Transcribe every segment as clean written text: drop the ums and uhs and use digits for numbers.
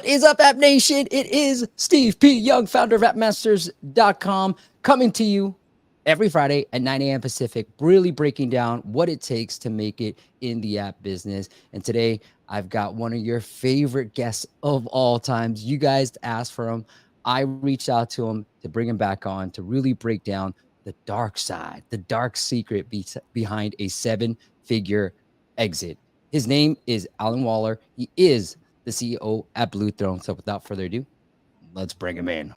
is up, App Nation? It is Steve P. Young, founder of appmasters.com, coming to you every Friday at 9 a.m. Pacific, really breaking down what it takes to make it in the app business. And today, I've got one of your favorite guests of all times. You guys asked for him. I reached out to him to bring him back on to really break down the dark side, the dark secret behind a seven-figure exit. His name is Alon Waller. He is the CEO at Bluethrone. So without further ado, let's bring him in.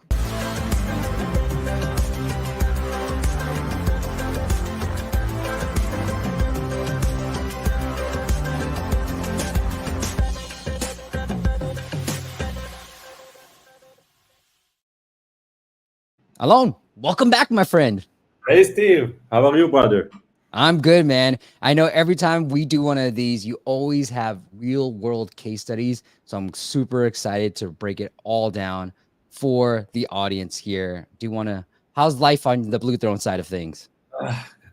Alon, welcome back, my friend. Hey, Steve. How are you, brother? I'm good, man. I know every time we do one of these, you always have real world case studies. So I'm super excited to break it all down for the audience here. How's life on the Bluethrone side of things?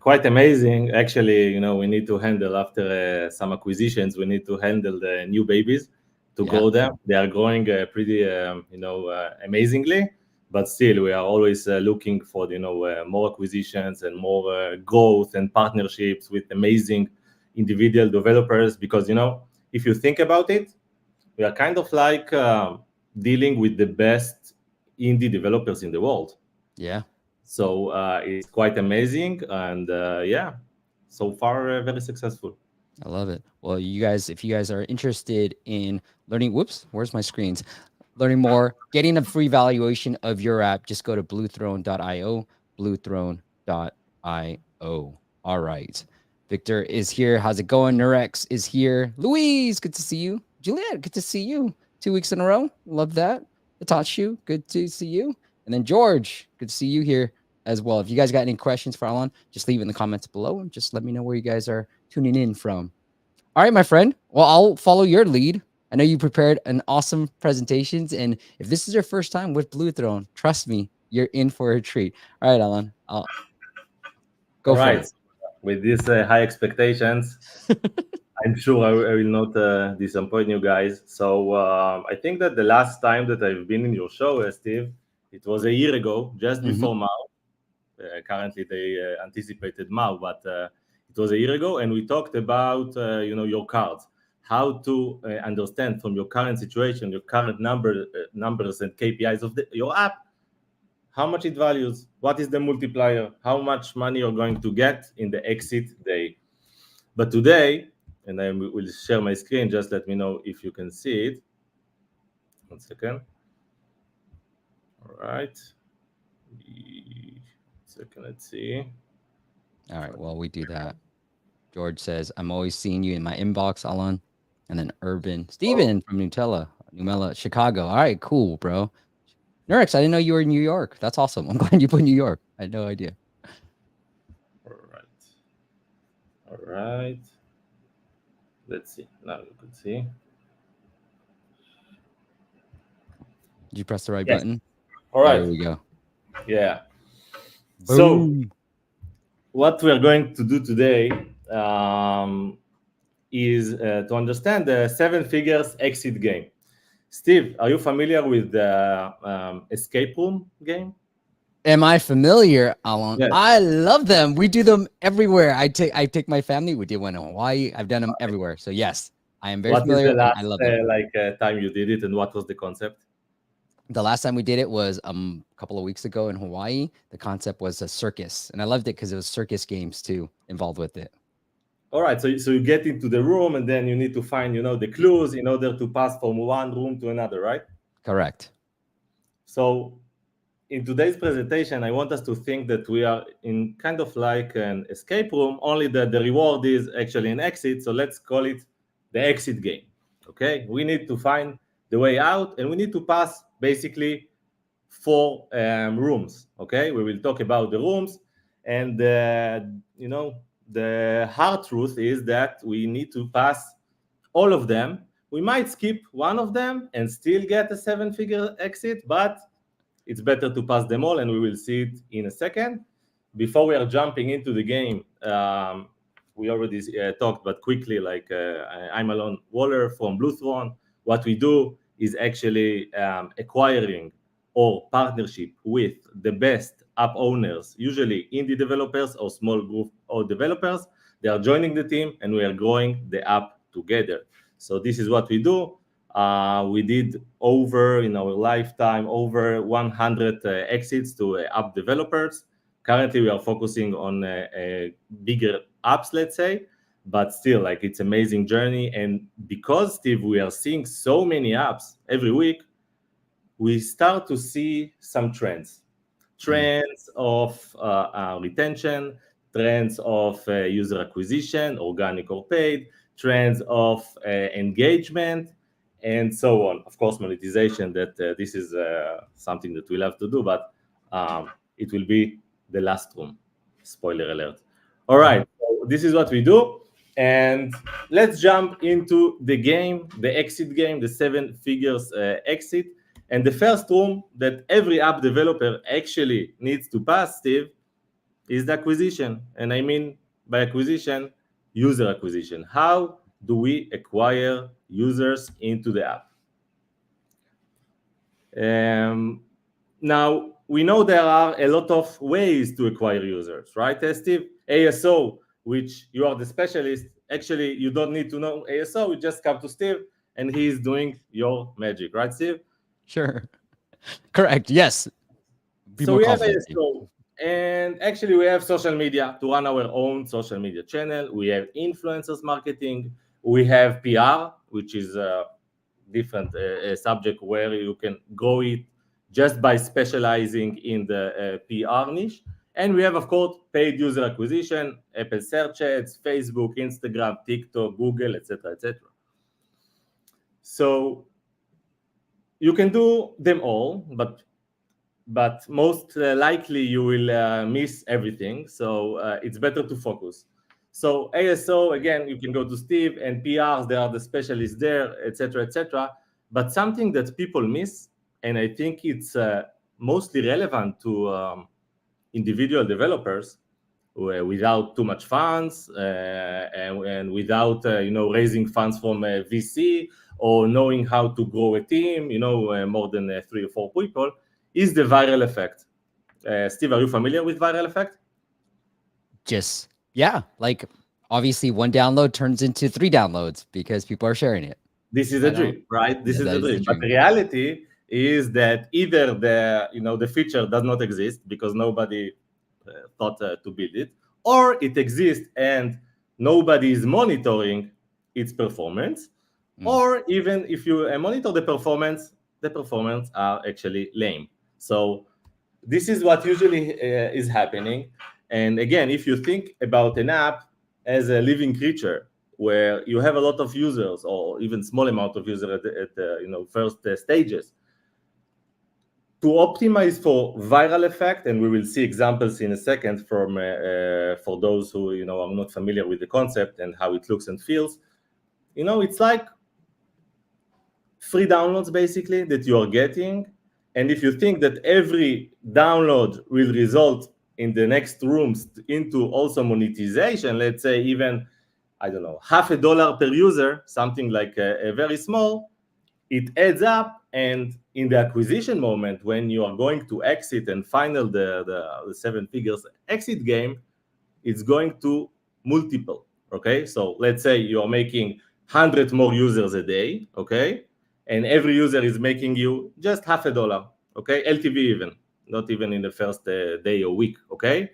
Quite amazing. Actually, we need to handle after some acquisitions, we need to handle the new babies to grow them. They are growing pretty, amazingly. But still, we are always looking for, more acquisitions and more growth and partnerships with amazing individual developers. Because, if you think about it, we are kind of like dealing with the best indie developers in the world. Yeah. So it's quite amazing. And so far, very successful. I love it. Well, if you guys are interested in learning, where's my screens? Learning more, getting a free valuation of your app, just go to bluethrone.io, bluethrone.io. All right. Victor is here. How's it going? Nurex is here. Louise, good to see you. Juliet, good to see you. 2 weeks in a row. Love that. Natashu, good to see you. And then George, good to see you here as well. If you guys got any questions for Alon, just leave it in the comments below and just let me know where you guys are tuning in from. All right, my friend. Well, I'll follow your lead. I know you prepared an awesome presentations, and if this is your first time with Bluethrone, trust me, you're in for a treat. All right, Alon, I'll go for it. With these high expectations, I'm sure I will not disappoint you guys. So I think that the last time that I've been in your show, Steve, it was a year ago, just before Mao. Currently, they anticipated Mao, but it was a year ago, and we talked about your cards, how to understand from your current situation, your current numbers and KPIs of your app, how much it values, what is the multiplier, how much money you're going to get in the exit day. But today, and I will share my screen, just let me know if you can see it. 1 second. All right. Second, let's see. All right, well, we do that. George says, I'm always seeing you in my inbox, Alon. And then Urban. Steven from Numella, Chicago. All right, cool, bro. Nurex, I didn't know you were in New York. That's awesome. I'm glad you put New York. I had no idea. All right. Let's see. Now you can see. Did you press the right button? All right. There we go. Yeah. Boom. So what we are going to do today is to understand the 7 figures exit game. Steve, are you familiar with the escape room game? Am I familiar, Alon? Yes. I love them. We do them everywhere. I take my family. We did one in Hawaii. I've done them everywhere. So yes, I am very familiar. What is I the love last them. time you did it, and what was the concept? The last time we did it was a couple of weeks ago in Hawaii. The concept was a circus, and I loved it because it was circus games too involved with it. All right, so you get into the room, and then you need to find, the clues in order to pass from one room to another, right? Correct. So in today's presentation, I want us to think that we are in kind of like an escape room, only that the reward is actually an exit. So let's call it the exit game. Okay, we need to find the way out, and we need to pass basically 4 rooms. Okay, we will talk about the rooms, and the hard truth is that we need to pass all of them. We might skip one of them and still get a 7-figure exit, but it's better to pass them all, and we will see it in a second. Before we are jumping into the game, we already talked, but quickly, I'm Alon Waller from Bluethrone. What we do is actually acquiring or partnership with the best app owners, usually indie developers or small group or developers. They are joining the team and we are growing the app together. So this is what we do. We did over, in our lifetime, over 100 exits to app developers. Currently, we are focusing on bigger apps, let's say, but still, like, it's amazing journey. And because, Steve, we are seeing so many apps every week, we start to see some trends of retention, trends of user acquisition, organic or paid, trends of engagement, and so on. Of course, monetization, that this is something that we'll have to do, but it will be the last room. Spoiler alert. All right, so this is what we do. And let's jump into the game, the exit game, the 7 figures exit. And the first room that every app developer actually needs to pass, Steve, is the acquisition. And I mean by acquisition, user acquisition. How do we acquire users into the app? Now, we know there are a lot of ways to acquire users, right, Steve? ASO, which you are the specialist. Actually, you don't need to know ASO. You just come to Steve, and he is doing your magic, right, Steve? Sure. Correct. Yes. Be So more we have confident. ASO, and actually we have social media to run our own social media channel. We have influencers marketing. We have PR, which is a different subject where you can grow it just by specializing in the PR niche. And we have, of course, paid user acquisition, Apple Search Ads, Facebook, Instagram, TikTok, Google, etc., etc. So you can do them all, but most likely you will miss everything. So it's better to focus. So ASO, again, you can go to Steve, and PRs, there are the specialists there, etc., etc. But something that people miss, and I think it's mostly relevant to individual developers without too much funds and without raising funds from a VC or knowing how to grow a team, more than 3 or 4 people, is the viral effect. Steve, are you familiar with viral effect? Just, yeah, like obviously one download turns into 3 downloads because people are sharing it. This is a dream, right? This is that the is the dream. But dream. the reality is that either the feature does not exist because nobody thought to build it, or it exists and nobody is monitoring its performance, or even if you monitor the performance are actually lame. So this is what usually is happening. And again, if you think about an app as a living creature where you have a lot of users or even small amount of users at the first stages, to optimize for viral effect, and we will see examples in a second from for those who are not familiar with the concept and how it looks and feels, it's like free downloads basically that you are getting. And if you think that every download will result in the next rooms into also monetization, let's say even, I don't know, $0.50 per user, something like a very small, it adds up. And in the acquisition moment, when you are going to exit and final the 7 figures exit game, it's going to multiple. Okay, so let's say you are making 100 more users a day. Okay, and every user is making you just $0.50. Okay, LTV even, not even in the first day or week. Okay,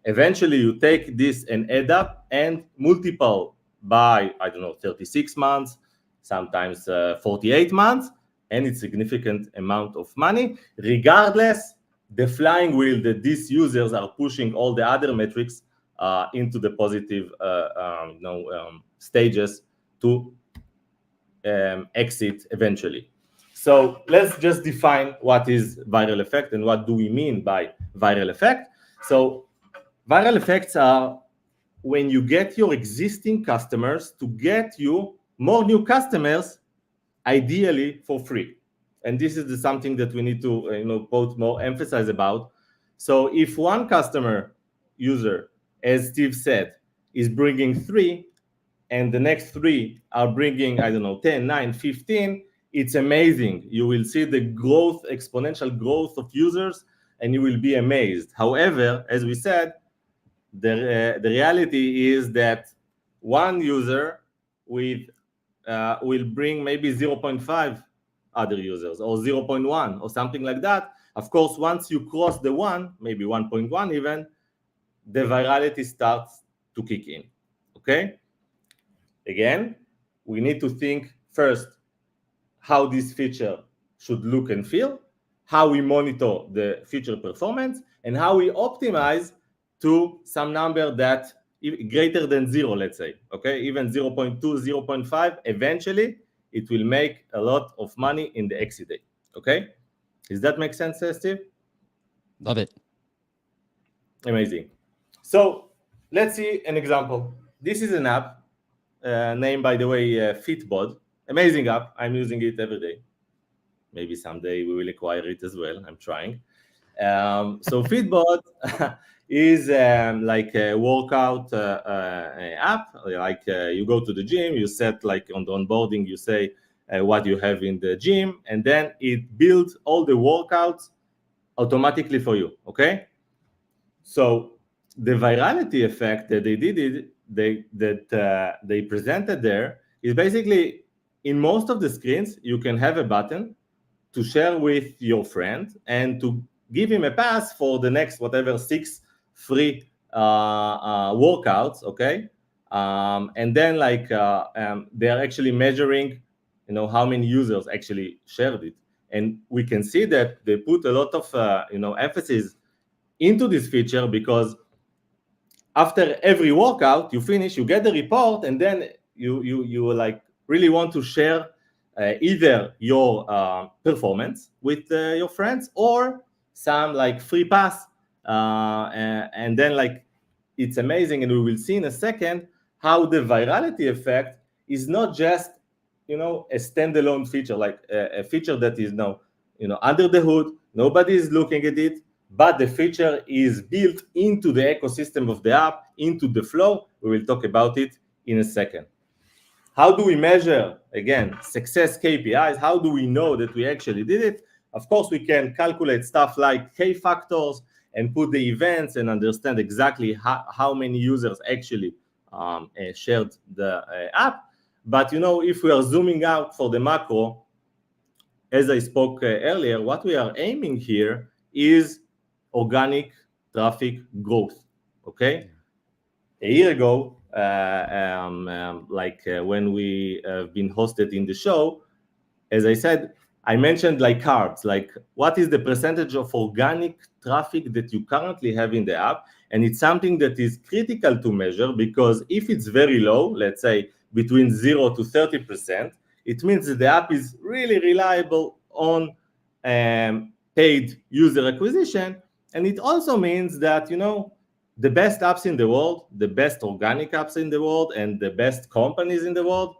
eventually you take this and add up and multiple by, I don't know, 36 months, sometimes 48 months, and it's significant amount of money. Regardless, the flying wheel that these users are pushing all the other metrics into the positive stages to exit eventually. So let's just define what is viral effect and what do we mean by viral effect. So viral effects are when you get your existing customers to get you more new customers, ideally for free. And this is something that we need to both more emphasize about. So if one customer user, as Steve said, is bringing 3, and the next 3 are bringing, I don't know, 10, 9, 15, it's amazing. You will see the growth, exponential growth of users, and you will be amazed. However, as we said, the reality is that one user with will bring maybe 0.5 other users or 0.1 or something like that. Of course, once you cross the 1, maybe 1.1 even, the virality starts to kick in. Okay? Again, we need to think first how this feature should look and feel, how we monitor the feature performance, and how we optimize to some number that greater than 0, let's say, okay? Even 0.2, 0.5, eventually it will make a lot of money in the exit day, okay? Does that make sense, Steve? Love it. Amazing. So let's see an example. This is an app named, by the way, Fitbod. Amazing app. I'm using it every day. Maybe someday we will acquire it as well. I'm trying. So Fitbod is like a workout app. Like you go to the gym, you set like on the onboarding, you say what you have in the gym, and then it builds all the workouts automatically for you. Okay. So the virality effect that they presented there is basically in most of the screens you can have a button to share with your friend and to give him a pass for the next whatever 6 free workouts, okay? And then like they are actually measuring, you know, how many users actually shared it, and we can see that they put a lot of emphasis into this feature because after every workout you finish, you get the report, and then you like really want to share either your performance with your friends or some like free pass, and then like it's amazing, and we will see in a second how the virality effect is not just a standalone feature, like a feature that is now under the hood, nobody is looking at it, but the feature is built into the ecosystem of the app, into the flow. We will talk about it in a second. How do we measure, again, success KPIs? How do we know that we actually did it? Of course, we can calculate stuff like K factors and put the events and understand exactly how many users actually shared the app. But, if we are zooming out for the macro, as I spoke earlier, what we are aiming here is organic traffic growth, okay? A year ago, when we have been hosted in the show, as I said, I mentioned like cards, like what is the percentage of organic traffic that you currently have in the app? And it's something that is critical to measure, because if it's very low, let's say between 0 to 30%, it means that the app is really reliable on paid user acquisition. And it also means that, the best apps in the world, the best organic apps in the world, and the best companies in the world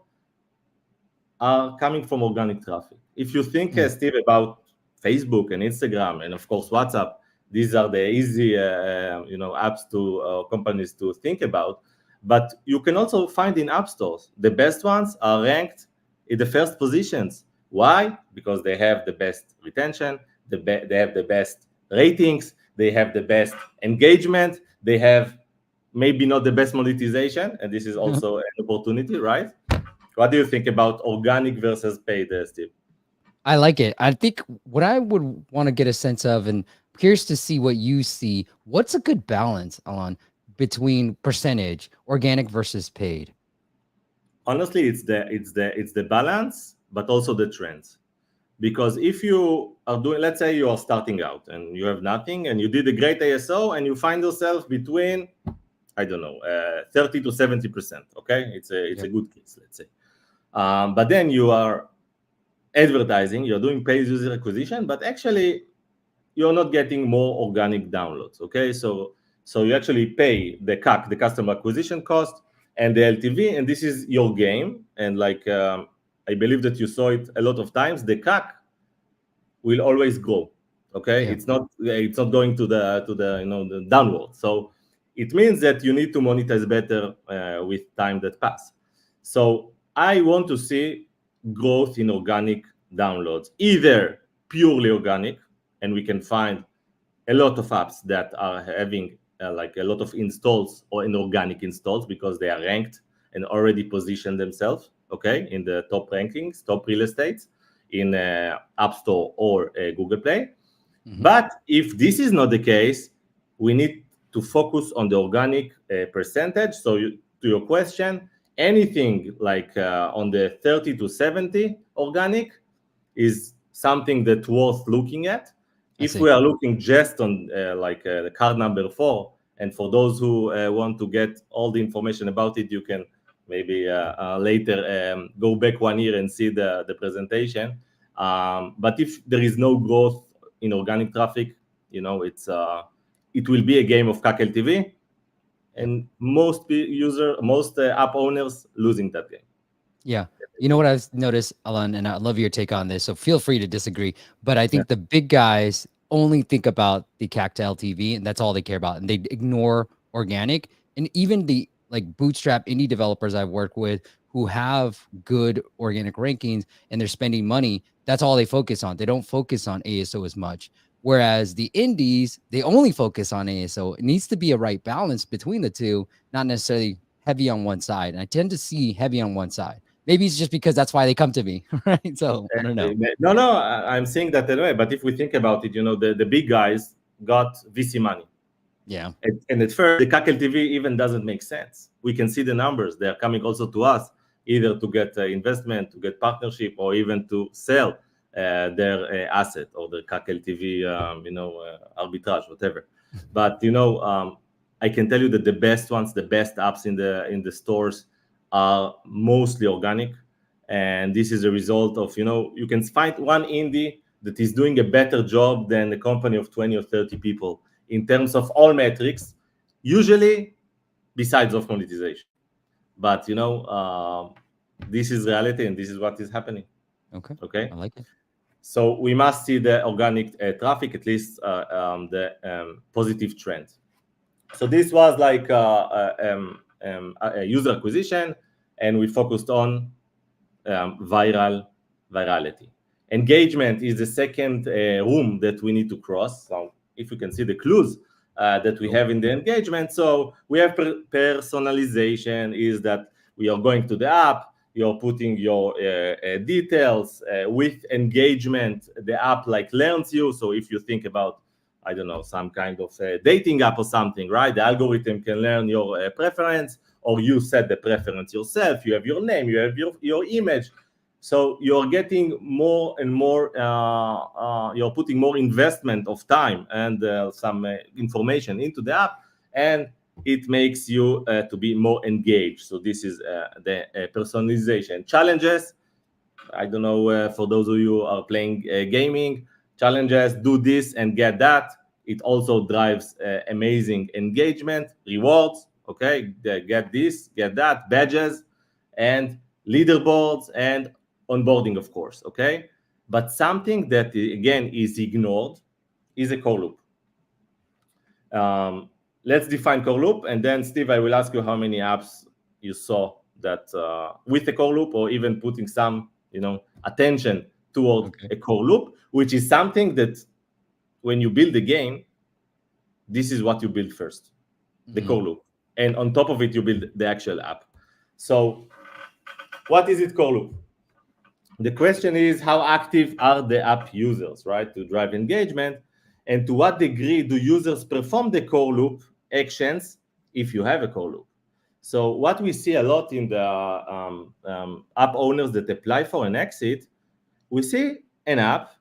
are coming from organic traffic. If you think, Steve, about Facebook and Instagram and of course WhatsApp, these are the easy, apps to companies to think about. But you can also find in app stores, the best ones are ranked in the first positions. Why? Because they have the best retention, they have the best ratings, they have the best engagement, they have maybe not the best monetization, and this is also an opportunity, right? What do you think about organic versus paid, Steve? I like it. I think what I would want to get a sense of, and curious to see what you see, what's a good balance, Alon, between percentage, organic versus paid? Honestly, it's the balance, but also the trends. Because if you are doing, let's say you are starting out and you have nothing, and you did a great ASO, and you find yourself between, I don't know, 30 to 70%. Okay, it's a good case, let's say. But then you are advertising, you're doing paid user acquisition, but actually you're not getting more organic downloads. Okay, so you actually pay the CAC, the customer acquisition cost, and the LTV, and this is your game. And like I believe that you saw it a lot of times, the CAC will always grow. Okay, it's not going to the the downward. So it means that you need to monetize better with time that pass. So I want to see growth in organic downloads, either purely organic, and we can find a lot of apps that are having like a lot of installs or inorganic installs because they are ranked and already positioned themselves, okay, in the top rankings, top real estates in App Store or Google Play. But if this is not the case, we need to focus on the organic percentage. So to your question, anything like on the 30 to 70 organic is something that's worth looking at. If we are looking just on the card number 4, and for those who want to get all the information about it, you can maybe later go back 1 year and see the presentation. But if there is no growth in organic traffic, it will be a game of CAC LTV, and most app owners losing that game. Yeah. You know what I've noticed, Alon, and I love your take on this, so feel free to disagree, but I think the big guys only think about the CAC to LTV, and that's all they care about, and they ignore organic. And even the like bootstrap indie developers I've worked with who have good organic rankings and they're spending money, that's all they focus on. They don't focus on ASO as much. Whereas the indies, they only focus on ASO. It needs to be a right balance between the two, not necessarily heavy on one side. And I tend to see heavy on one side. Maybe it's just because that's why they come to me, right? So I don't know. No, I'm saying that anyway. But if we think about it, the big guys got VC money. Yeah. And at first, the CAC LTV even doesn't make sense. We can see the numbers. They're coming also to us, either to get investment, to get partnership, or even to sell their asset or their CAC LTV, arbitrage, whatever. But, I can tell you that the best ones, the best apps in the stores are mostly organic. And this is a result of, you can find one indie that is doing a better job than a company of 20 or 30 people in terms of all metrics, usually besides of monetization. But, this is reality and this is what is happening. Okay. I like it. So we must see the organic traffic, at least the positive trend. So this was like a user acquisition, and we focused on virality. Engagement is the second room that we need to cross. So if you can see the clues that we have in the engagement. So we have personalization, is that we are going to the app, you're putting your details. With engagement, the app like learns you. So if you think about, I don't know, some kind of dating app or something, right? The algorithm can learn your preference, or you set the preference yourself. You have your name, you have your image. So you're getting more and more, you're putting more investment of time and some information into the app, and it makes you to be more engaged. So this is the personalization. Challenges, I don't know, for those of you who are playing gaming, challenges, do this and get that. It also drives amazing engagement, rewards, okay? Get this, get that, badges, and leaderboards, and onboarding, of course, okay? But something that, again, is ignored is a core loop. Let's define core loop, and then, Steve, I will ask you how many apps you saw that with a core loop, or even putting some, attention toward a core loop, which is something that when you build a game, this is what you build first, the core loop. And on top of it, you build the actual app. So what is it, core loop? The question is, how active are the app users, right, to drive engagement? And to what degree do users perform the core loop actions if you have a core loop? So what we see a lot in the app owners that apply for an exit, we see an app,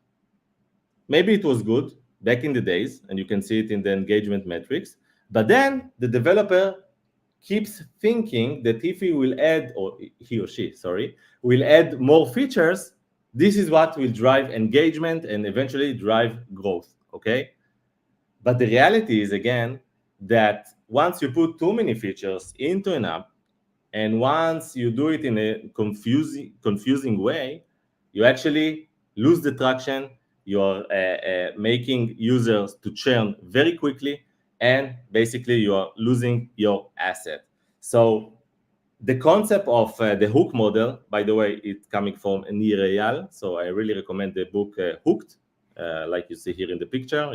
maybe it was good back in the days, and you can see it in the engagement metrics, but then the developer keeps thinking that if he will add, or he or she, sorry, will add more features, this is what will drive engagement and eventually drive growth, okay? But the reality is, again, that once you put too many features into an app, and once you do it in a confusing way, you actually lose the traction. You're making users to churn very quickly, and basically you are losing your asset. So The concept of the hook model, by the way, it's coming from Nir Eyal. So I really recommend the book Hooked, like you see here in the picture.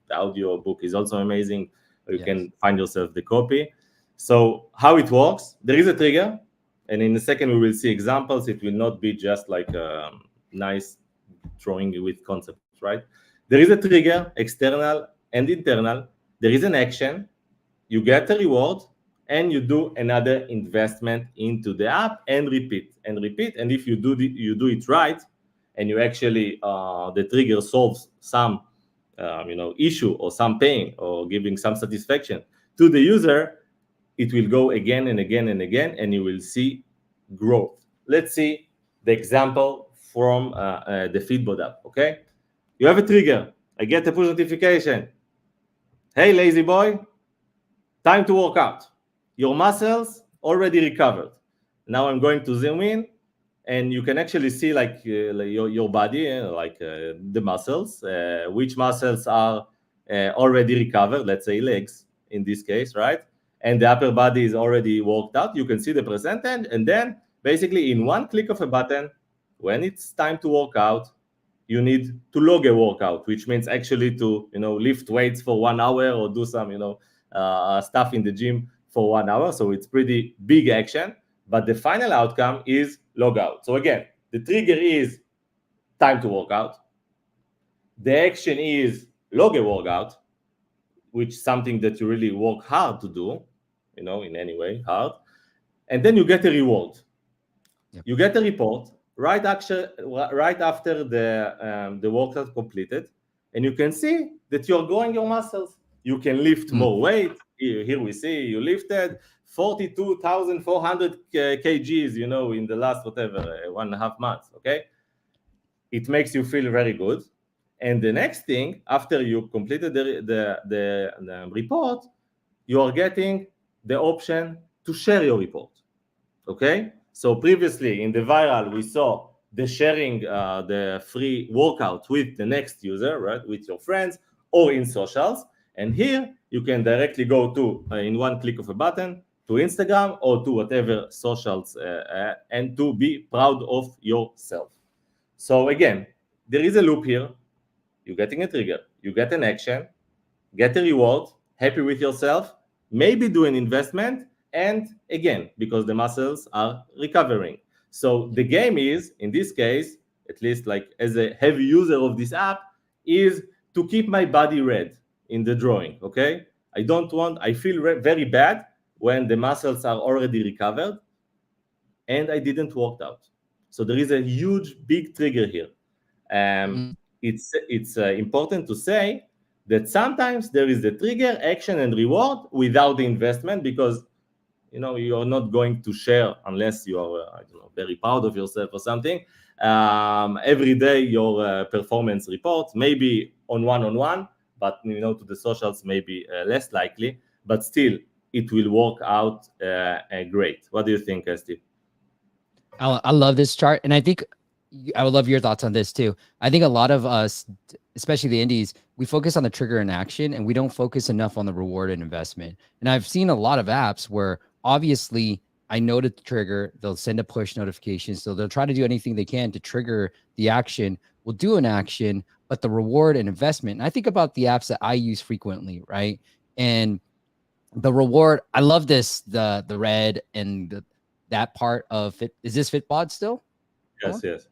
The audio book is also amazing. You can find yourself the copy. So how it works, there is a trigger. And in a second, we will see examples. It will not be just like a nice drawing with concepts, right? There is a trigger, external and internal. There is an action. You get a reward, and you do another investment into the app and repeat and repeat. And if you do it right, and you actually the trigger solves some issue or some pain or giving some satisfaction to the user, it will go again and again and again, and you will see growth. Let's see the example from the Feedbot app. Okay, you have a trigger. I get a push notification. Hey, lazy boy, time to work out. Your muscles already recovered. Now I'm going to zoom in, and you can actually see like your body, the muscles, which muscles are already recovered. Let's say legs in this case, right? And the upper body is already worked out. You can see the percentage, and then basically in one click of a button, when it's time to work out, you need to log a workout, which means actually to lift weights for 1 hour or do some stuff in the gym for 1 hour. So it's pretty big action, but the final outcome is log out. So again, the trigger is time to work out. The action is log a workout, which is something that you really work hard to do, in any way, hard. And then you get a reward. Yep. You get a report right after the workout completed, and you can see that you're growing your muscles. You can lift more weight. Here we see you lifted 42,400 kgs, in the last 1.5 months. Okay, it makes you feel very good. And the next thing, after you completed the report, you are getting the option to share your report. Okay, so previously in the viral, we saw the sharing the free workout with the next user, right, with your friends or in socials. And here you can directly go to, in one click of a button, to Instagram or to whatever socials, and to be proud of yourself. So again, there is a loop here. You're getting a trigger, you get an action, get a reward, happy with yourself, maybe do an investment, and again, because the muscles are recovering. So the game is, in this case, at least like as a heavy user of this app, is to keep my body red in the drawing, okay? I feel very bad when the muscles are already recovered and I didn't work out. So there is a huge, big trigger here. It's important to say that sometimes there is the trigger, action, and reward without the investment, because you're not going to share unless you are very proud of yourself or something. Every day your performance report, maybe on one-on-one, but to the socials maybe less likely, but still it will work out great. What do you think, Steve? I love this chart, and I think I would love your thoughts on this too. I think a lot of us, especially the indies, we focus on the trigger and action, and we don't focus enough on the reward and investment. And I've seen a lot of apps where obviously I noted the trigger, they'll send a push notification, so they'll try to do anything they can to trigger the action. We'll do an action, but the reward and investment. And I think about the apps that I use frequently, right? And the reward, I love this, the red and that part of it. Is this Fitbod still? Yes, yes.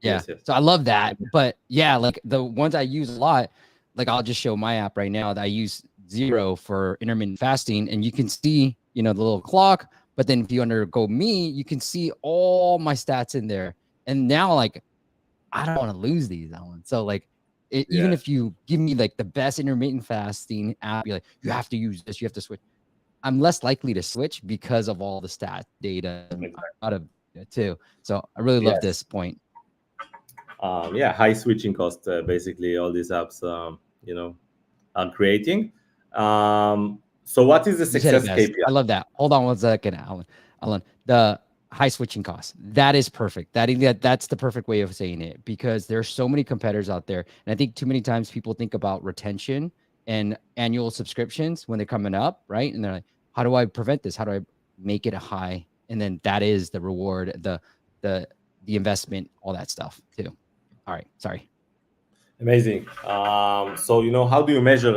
Yeah. Yes, yes. So I love that. But yeah, like the ones I use a lot, like I'll just show my app right now that I use 0 for intermittent fasting, and you can see, the little clock. But then if you undergo me, you can see all my stats in there. And now, like, I don't want to lose these, Alan. So like, even if you give me like the best intermittent fasting app, you're like, you have to use this, you have to switch. I'm less likely to switch because of all the stat data out of it too. So I really love this point. High switching cost, basically all these apps, are creating. So what is the success KPI? I love that. Hold on one second, Alan. The high switching costs. That is perfect. That's the perfect way of saying it, because there's so many competitors out there. And I think too many times people think about retention and annual subscriptions when they're coming up, right? And they're like, how do I prevent this? How do I make it a high and then that is the reward, the investment, all that stuff too. All right, sorry. Amazing. So, how do you measure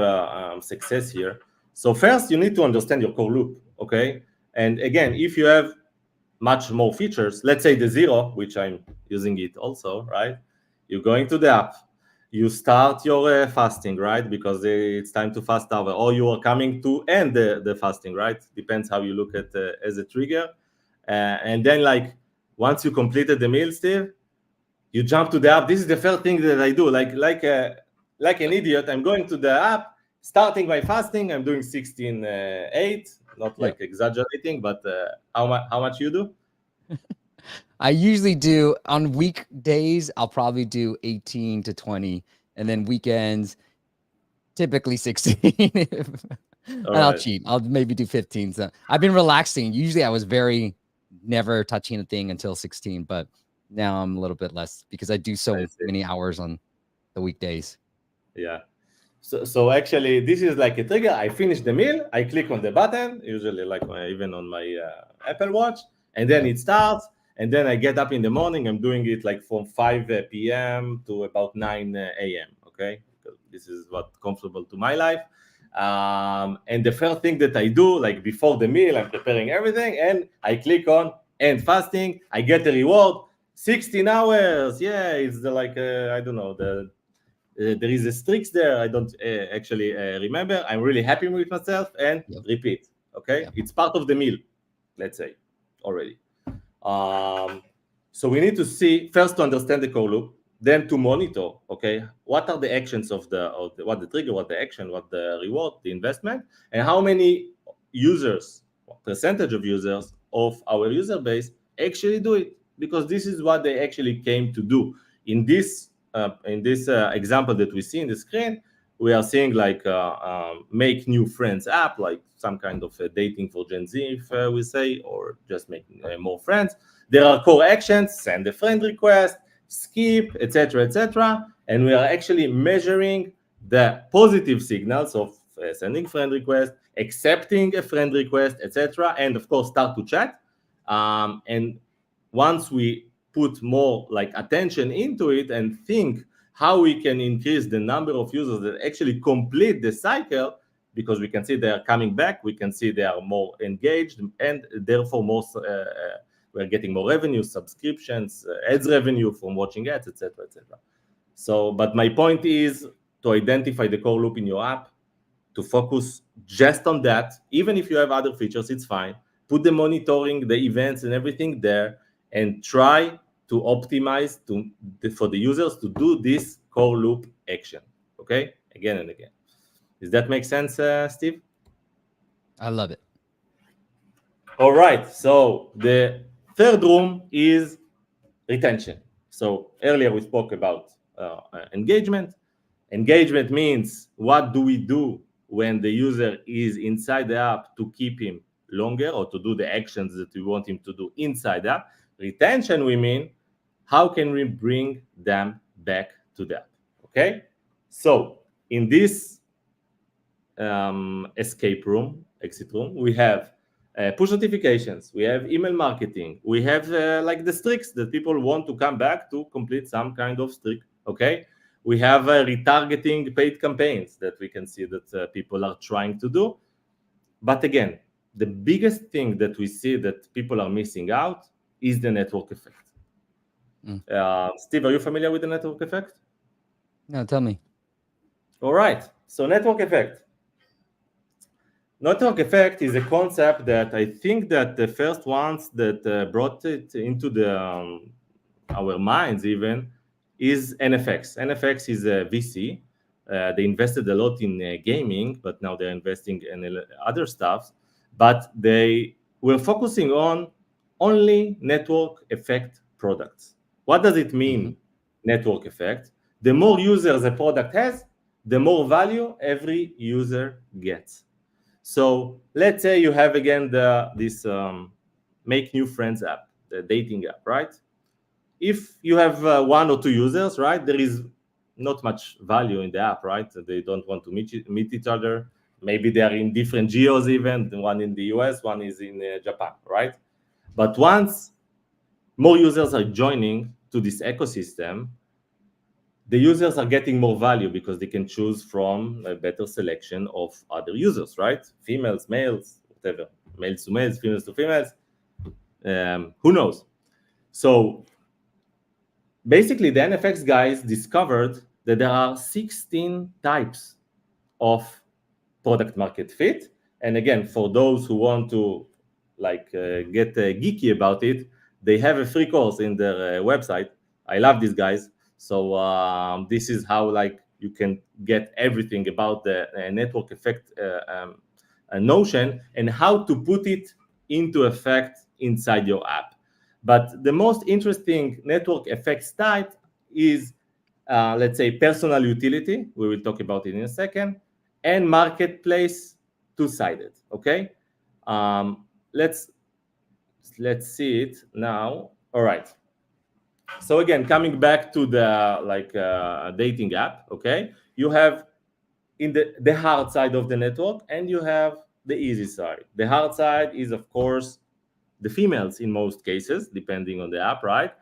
success here? So first, you need to understand your core loop, okay? And again, if you have much more features, let's say the zero, which I'm using it also, right? You go into the app, you start your fasting, right? Because it's time to fast hour, or you are coming to end the fasting, right? Depends how you look at as a trigger. And then, like, once you completed the meal, Steve, you jump to the app. This is the first thing that I do. Like an idiot, I'm going to the app, starting my fasting. I'm doing 16:8, not like exaggerating, but how much you do? I usually do on weekdays, I'll probably do 18 to 20, and then weekends, typically 16. And I'll right. cheat. I'll maybe do 15. So I've been relaxing. Usually I was very never touching a thing until 16, but now I'm a little bit less because I do so many hours on the weekdays. Yeah. So actually, this is like a trigger. I finish the meal. I click on the button, usually like even on my Apple Watch, and then it starts. And then I get up in the morning. I'm doing it like from 5 p.m. to about 9 a.m. Okay, this is what comfortable to my life. And the first thing that I do, like before the meal, I'm preparing everything, and I click on end fasting. I get a reward, 16 hours. Yeah, it's I don't know there is a streaks there. I don't actually remember. I'm really happy with myself and repeat. Okay, it's part of the meal, let's say, already. So we need to see first to understand the core loop, then to monitor. Okay, what are the actions of what the trigger, what the action, what the reward, the investment, and how many users, what percentage of users of our user base actually do it, because this is what they actually came to do. In this example that we see in the screen, we are seeing make new friends app, like some kind of dating for Gen Z, if we say, or just making more friends. There are core actions: send a friend request, skip, etc., and we are actually measuring the positive signals of sending friend request, accepting a friend request, etc., and of course start to chat. And once we put more attention into it and think how we can increase the number of users that actually complete the cycle, because we can see they are coming back, we can see they are more engaged, and therefore we're getting more revenue, subscriptions, ads revenue from watching ads, etc. So, but my point is to identify the core loop in your app, to focus just on that. Even if you have other features, it's fine. Put the monitoring, the events, and everything there, and try to optimize for the users to do this core loop action, okay, again and again. Does that make sense, Steve? I love it. All right, so the third room is retention. So earlier we spoke about engagement. Engagement means what do we do when the user is inside the app to keep him longer, or to do the actions that we want him to do inside the app. Retention, we mean how can we bring them back to the app, okay? So in this exit room, we have push notifications, we have email marketing, we have the streaks that people want to come back to complete some kind of streak, okay? We have retargeting paid campaigns that we can see that people are trying to do. But again, the biggest thing that we see that people are missing out is the network effect. Steve, are you familiar with the network effect? No, tell me. All right. So network effect. Network effect is a concept that I think that the first ones that brought it into our minds even is NFX. NFX is a VC. They invested a lot in gaming, but now they're investing in other stuff. But they were focusing on only network effect products. What does it mean, network effect? The more users a product has, the more value every user gets. So let's say you have again this make new friends app, the dating app, right? If you have 1 or 2 users, right, there is not much value in the app, right? They don't want to meet each other. Maybe they are in different geos even, one in the US, one is in Japan, right? But once more users are joining to this ecosystem, the users are getting more value because they can choose from a better selection of other users, right? Females, males, whatever, males to males, females to females, who knows? So basically, the NFX guys discovered that there are 16 types of product market fit. And again, for those who want to get geeky about it, they have a free course in their website. I love these guys. So this is how you can get everything about the network effect notion and how to put it into effect inside your app. But the most interesting network effects type is, let's say, personal utility. We will talk about it in a second, and marketplace two-sided. Okay, let's see it now. All right. So again, coming back to the dating app. Okay, you have in the hard side of the network, and you have the easy side. The hard side is, of course, the females in most cases, depending on the app, right?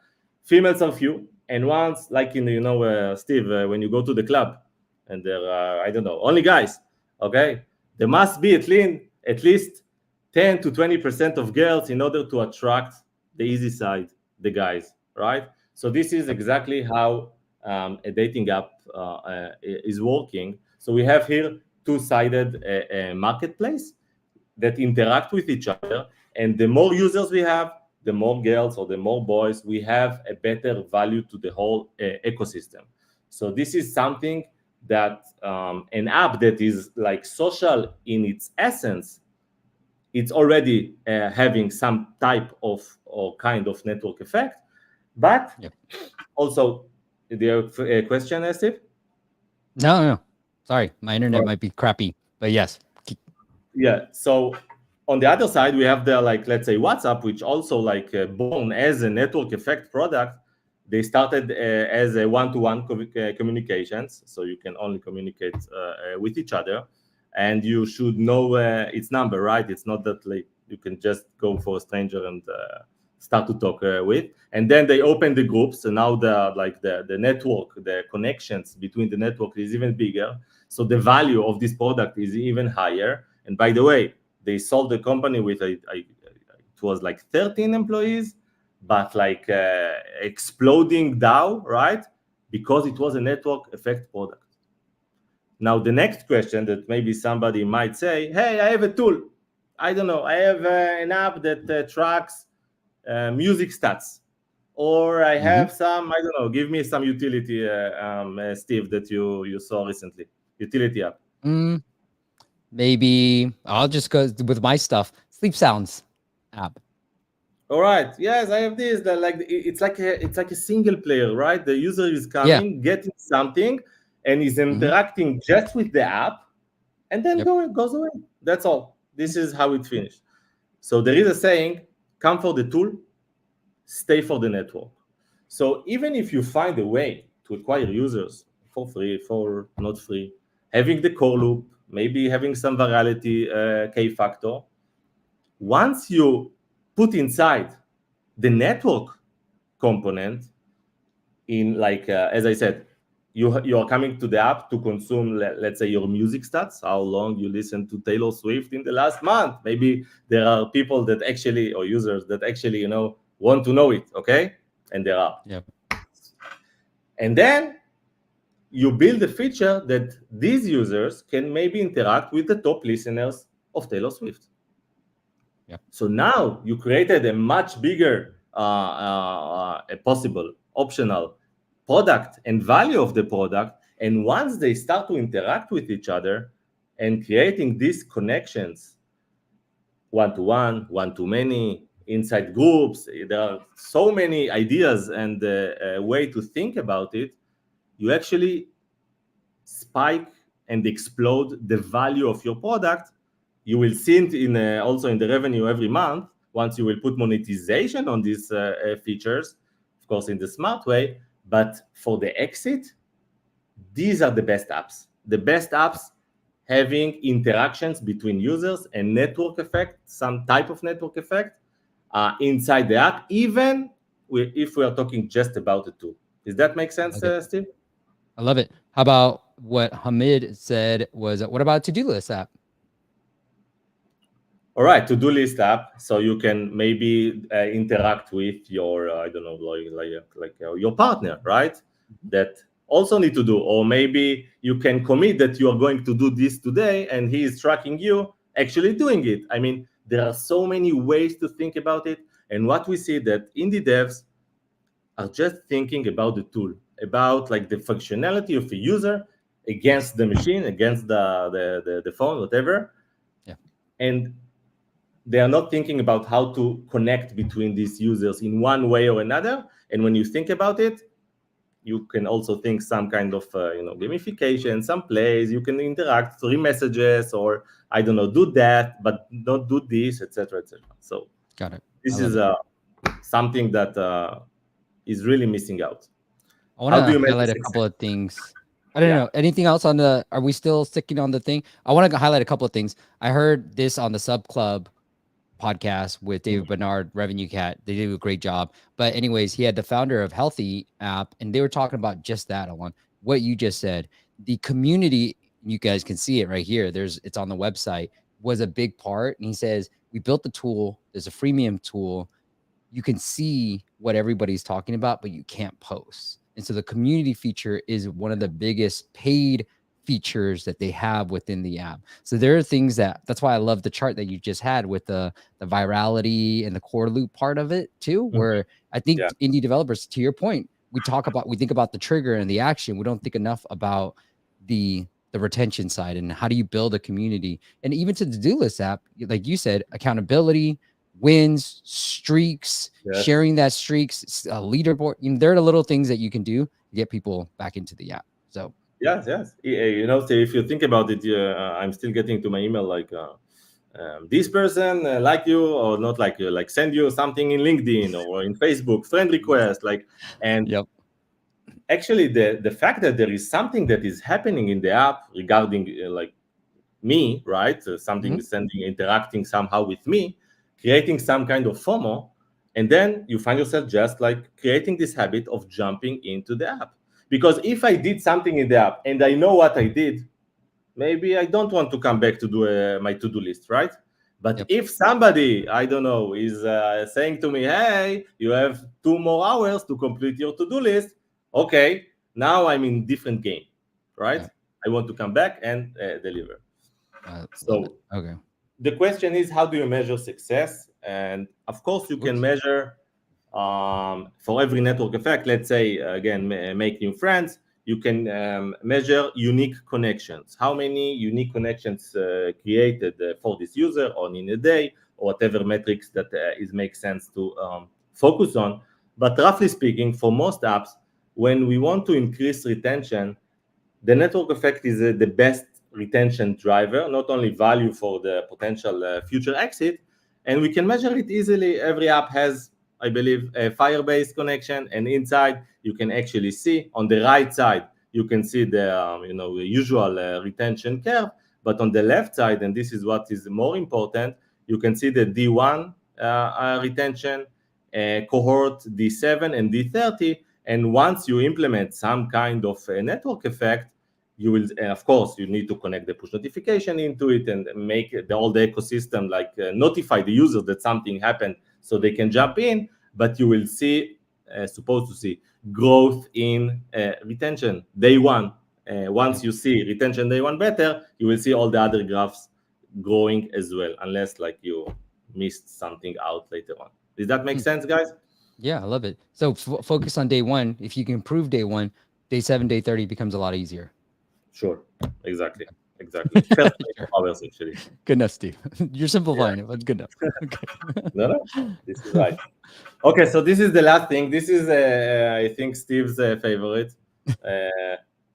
Females are few, and once, like Steve, when you go to the club, and there are, I don't know, only guys, okay? There must be at least 10 to 20% of girls in order to attract the easy side, the guys, right? So this is exactly how a dating app is working. So we have here two-sided marketplace that interact with each other, and the more users we have, the more girls or the more boys, we have a better value to the whole ecosystem. So this is something that an app that is like social in its essence, it's already having some type of or kind of network effect. But also, do you have a question, Steve? No. Sorry, my internet might be crappy, but yes. Yeah. So on the other side, we have the let's say WhatsApp, which also born as a network effect product. They started as a one-to-one communications, so you can only communicate with each other, and you should know its number, right? It's not that you can just go for a stranger and start to talk with. And then they open the groups, and now the network, the connections between the network is even bigger. So the value of this product is even higher. And by the way, they sold the company with it was 13 employees, but exploding DAO, right? Because it was a network effect product. Now, the next question that maybe somebody might say, hey, I have a tool. I don't know. I have an app that tracks music stats. Or I have some, I don't know, give me some utility, Steve, that you saw recently. Utility app. Maybe I'll just go with my stuff. Sleep Sounds app. All right. Yes, I have this. It's like a single player, right? The user is coming, getting something, and is interacting just with the app, and then goes away. That's all. This is how it finished. So there is a saying: "Come for the tool, stay for the network." So even if you find a way to acquire users for free, for not free, having the core loop, maybe having some virality K factor, once you put inside the network component in as I said, you are coming to the app to consume, let's say, your music stats, how long you listen to Taylor Swift in the last month. Maybe there are people that actually, or users that actually, want to know it, okay? And there are. Yep. And then you build a feature that these users can maybe interact with the top listeners of Taylor Swift. Yep. So now you created a much bigger a possible optional product and value of the product. And once they start to interact with each other and creating these connections, one-to-one, one-to-many, inside groups, there are so many ideas and a way to think about it, you actually spike and explode the value of your product. You will see it in also in the revenue every month once you will put monetization on these features, of course, in the smart way. But for the exit, these are the best apps. The best apps having interactions between users and network effect, some type of network effect, inside the app, even if we are talking just about the tool. Does that make sense, Steve? I love it. How about what Hamid said was, what about to-do list app? All right, to-do list app, so you can maybe interact with your, I don't know, like your partner, right? That also need to do, or maybe you can commit that you are going to do this today, and he is tracking you actually doing it. I mean, there are so many ways to think about it, and what we see that indie devs are just thinking about the tool, about like the functionality of a user against the machine, against the phone, whatever. Yeah. And they are not thinking about how to connect between these users in one way or another. And when you think about it, you can also think some kind of gamification, some plays. You can interact through messages, or I don't know, do that, but not do this, etc., etc. So got it. this is something that is really missing out. I want to highlight a couple of things. I don't know. Anything else on the, are we still sticking on the thing? I want to highlight a couple of things. I heard this on the Sub Club podcast with David Bernard, Revenue Cat. They do a great job. But anyways, he had the founder of Healthy app, and they were talking about just that, Alon, what you just said. The community, you guys can see it right here. It's on the website, was a big part. And he says, we built the tool. There's a freemium tool. You can see what everybody's talking about, but you can't post. And so the community feature is one of the biggest paid features that they have within the app. So there are things that's why I love the chart that you just had with the virality and the core loop part of it too, where I think indie developers, to your point, we think about the trigger and the action. We don't think enough about the retention side and how do you build a community. And even to the to-do list app, like you said, accountability, wins, streaks, sharing that streaks, a leaderboard. There are the little things that you can do to get people back into the app. So yes. You know, so if you think about it, I'm still getting to my email like this person like you or not like you, like send you something in LinkedIn or in Facebook, friend request, like, and actually the fact that there is something that is happening in the app regarding like me, right? Something is interacting somehow with me, creating some kind of FOMO, and then you find yourself just like creating this habit of jumping into the app. Because if I did something in the app and I know what I did, maybe I don't want to come back to do my to-do list, right? But if somebody, I don't know, is saying to me, hey, you have 2 more hours to complete your to-do list, okay, now I'm in different game, right? I want to come back and deliver. So the question is, how do you measure success? And of course, you can measure for every network effect. Let's say, again, make new friends. You can measure unique connections. How many unique connections created for this user on in a day, or whatever metrics that makes sense to focus on. But roughly speaking, for most apps, when we want to increase retention, the network effect is the best retention driver, not only value for the potential future exit, and we can measure it easily. Every app has, I believe, a Firebase connection, and inside you can actually see on the right side, you can see the usual retention curve, but on the left side, and this is what is more important, you can see the D1 retention, cohort D7 and D30, and once you implement some kind of a network effect, you will, of course, you need to connect the push notification into it and make all the ecosystem like notify the user that something happened so they can jump in. But you will see, supposed to see growth in retention day one. Once you see retention day one better, you will see all the other graphs growing as well, unless like you missed something out later on. Does that make sense, guys? Yeah, I love it. So focus on day one. If you can improve day one, day 7, day 30 becomes a lot easier. Sure. Exactly. First hours, actually. Good enough, Steve. You're simplifying it, but good enough. Okay. No, this is right. Okay, so this is the last thing. This is, I think, Steve's favorite.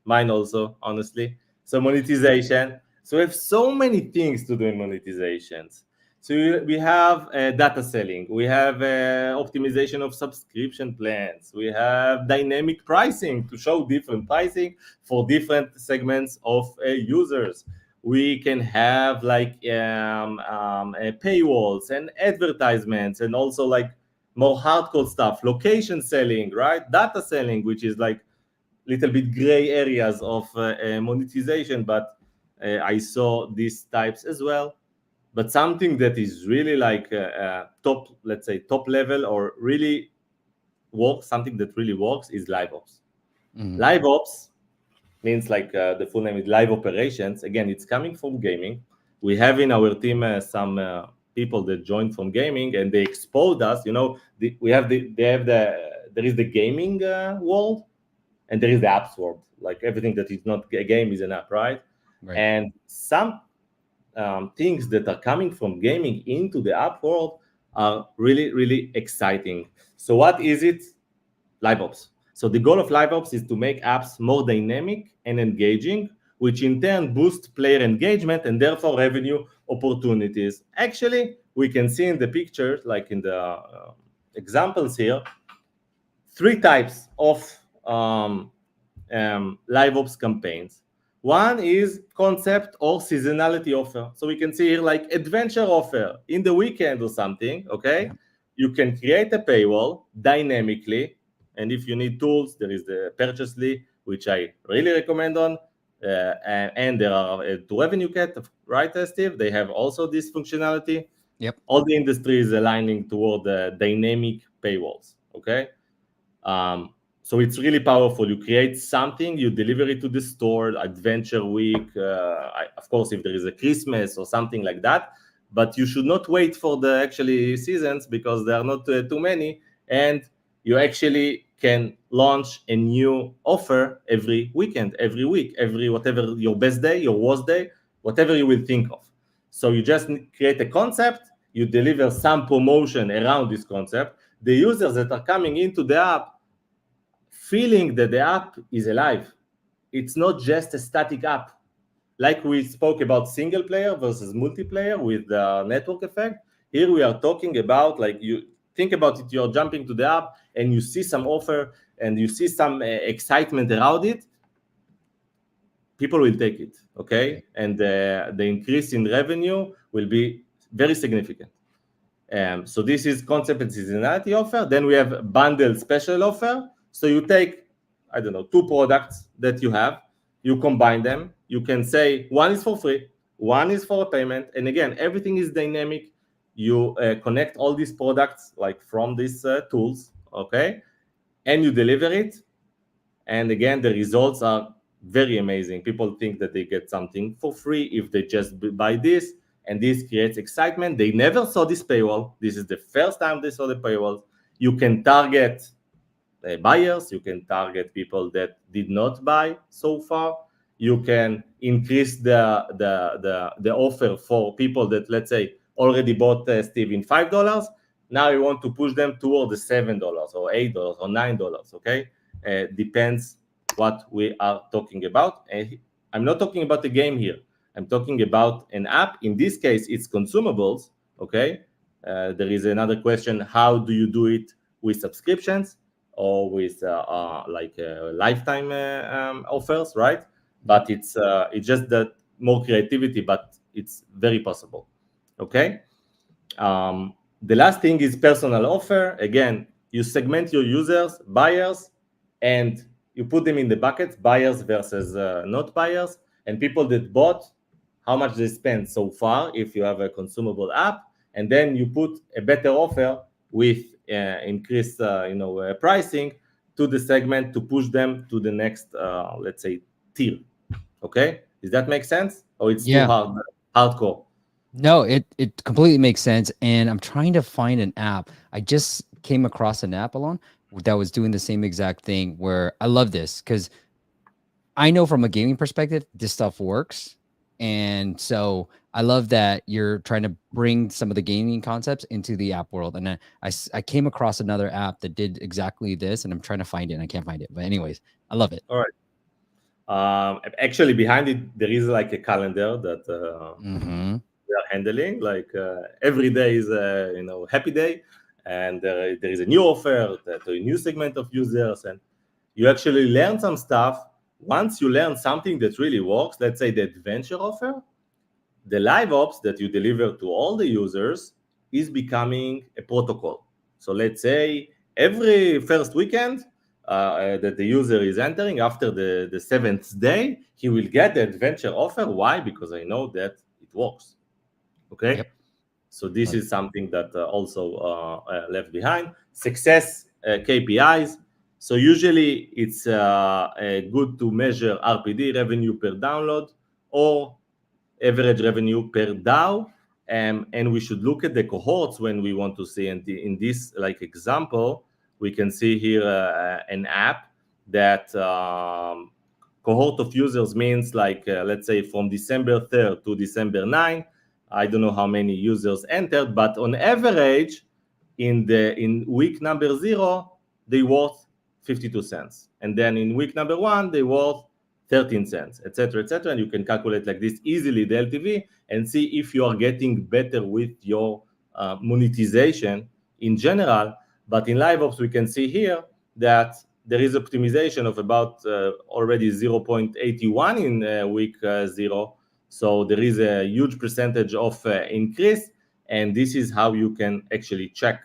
Mine also, honestly. So monetization. So we have so many things to do in monetizations. So we have data selling. We have optimization of subscription plans. We have dynamic pricing to show different pricing for different segments of users. we can have like paywalls and advertisements, and also like more hardcore stuff, location selling, right? Data selling, which is like little bit gray areas of monetization, but I saw these types as well. But something that is really like top, let's say top level, or really works, something that really works, is liveops. Mhm. Liveops means like the full name is live operations. Again, it's coming from gaming. We have in our team some people that joined from gaming, and they exposed us. You know, there is the gaming world, and there is the apps world. Like everything that is not a game is an app, right? Right. And some things that are coming from gaming into the app world are really, really exciting. So what is it? LiveOps. So the goal of LiveOps is to make apps more dynamic and engaging, which in turn boost player engagement and therefore revenue opportunities. Actually, we can see in the picture, like in the examples here, three types of LiveOps campaigns. One is concept or seasonality offer. So we can see here like adventure offer in the weekend or something, okay? Yeah. You can create a paywall dynamically, and if you need tools, there is the purchase Lee, which I really recommend on. And there are to revenue cat, right, Steve? They have also this functionality. Yep. All the industry is aligning toward the dynamic paywalls, okay? Um, so it's really powerful. You create something, you deliver it to the store, adventure week, of course, if there is a Christmas or something like that. But you should not wait for the actually seasons, because there are not too many. And you actually can launch a new offer every weekend, every week, every whatever your best day, your worst day, whatever you will think of. So you just create a concept, you deliver some promotion around this concept. The users that are coming into the app feeling that the app is alive. It's not just a static app. Like we spoke about single player versus multiplayer with the network effect, here we are talking about, like, you think about it, you're jumping to the app and you see some offer and you see some excitement around it, people will take it, okay? And the increase in revenue will be very significant. So this is concept and seasonality offer. Then we have bundle special offer. So you take, I don't know, two products that you have, you combine them. You can say one is for free, one is for a payment. And again, everything is dynamic. You connect all these products like from these tools, okay? And you deliver it. And again, the results are very amazing. People think that they get something for free if they just buy this, and this creates excitement. They never saw this paywall. This is the first time they saw the paywall. You can target buyers. You can target people that did not buy so far. You can increase the offer for people that, let's say, already bought Steve in $5. Now you want to push them toward the $7 or $8 or $9. Okay, depends what we are talking about. I'm not talking about the game here. I'm talking about an app. In this case, it's consumables. Okay, there is another question: how do you do it with subscriptions or with lifetime offers, right? But it's just that more creativity, but it's very possible. Okay. The last thing is personal offer. Again, you segment your users, buyers, and you put them in the buckets: buyers versus not buyers, and people that bought, how much they spent so far if you have a consumable app, and then you put a better offer with increased pricing to the segment to push them to the next let's say tier. Okay, does that make sense, or it's too Yeah. hardcore? No, it completely makes sense. And I'm trying to find an app. I just came across an app, Alon, that was doing the same exact thing, where I love this because I know from a gaming perspective, this stuff works. And so I love that you're trying to bring some of the gaming concepts into the app world. And I came across another app that did exactly this, and I'm trying to find it and I can't find it. But anyways, I love it. All right. Actually, behind it, there is like a calendar that Mm-hmm. we are handling. Like every day is a happy day, and there is a new offer to a new segment of users, and you actually learn some stuff. Once you learn something that really works, let's say the adventure offer, the live ops that you deliver to all the users is becoming a protocol. So let's say every first weekend that the user is entering, after the seventh day, he will get the adventure offer. Why? Because I know that it works. Okay. Yep. So this is something that also left behind. Success KPIs. So usually it's good to measure RPD, revenue per download, or average revenue per DAO. And we should look at the cohorts when we want to see. And in this like example, we can see here an app that cohort of users means like, let's say from December 3rd to December 9th. I don't know how many users entered, but on average, in week number 0, they worth 52 cents. And then in week number 1, they worth 13 cents, etc., etc. And you can calculate like this easily the LTV and see if you are getting better with your monetization in general. But in liveops, we can see here that there is optimization of about already 0.81 in week 0. So there is a huge percentage of increase. And this is how you can actually check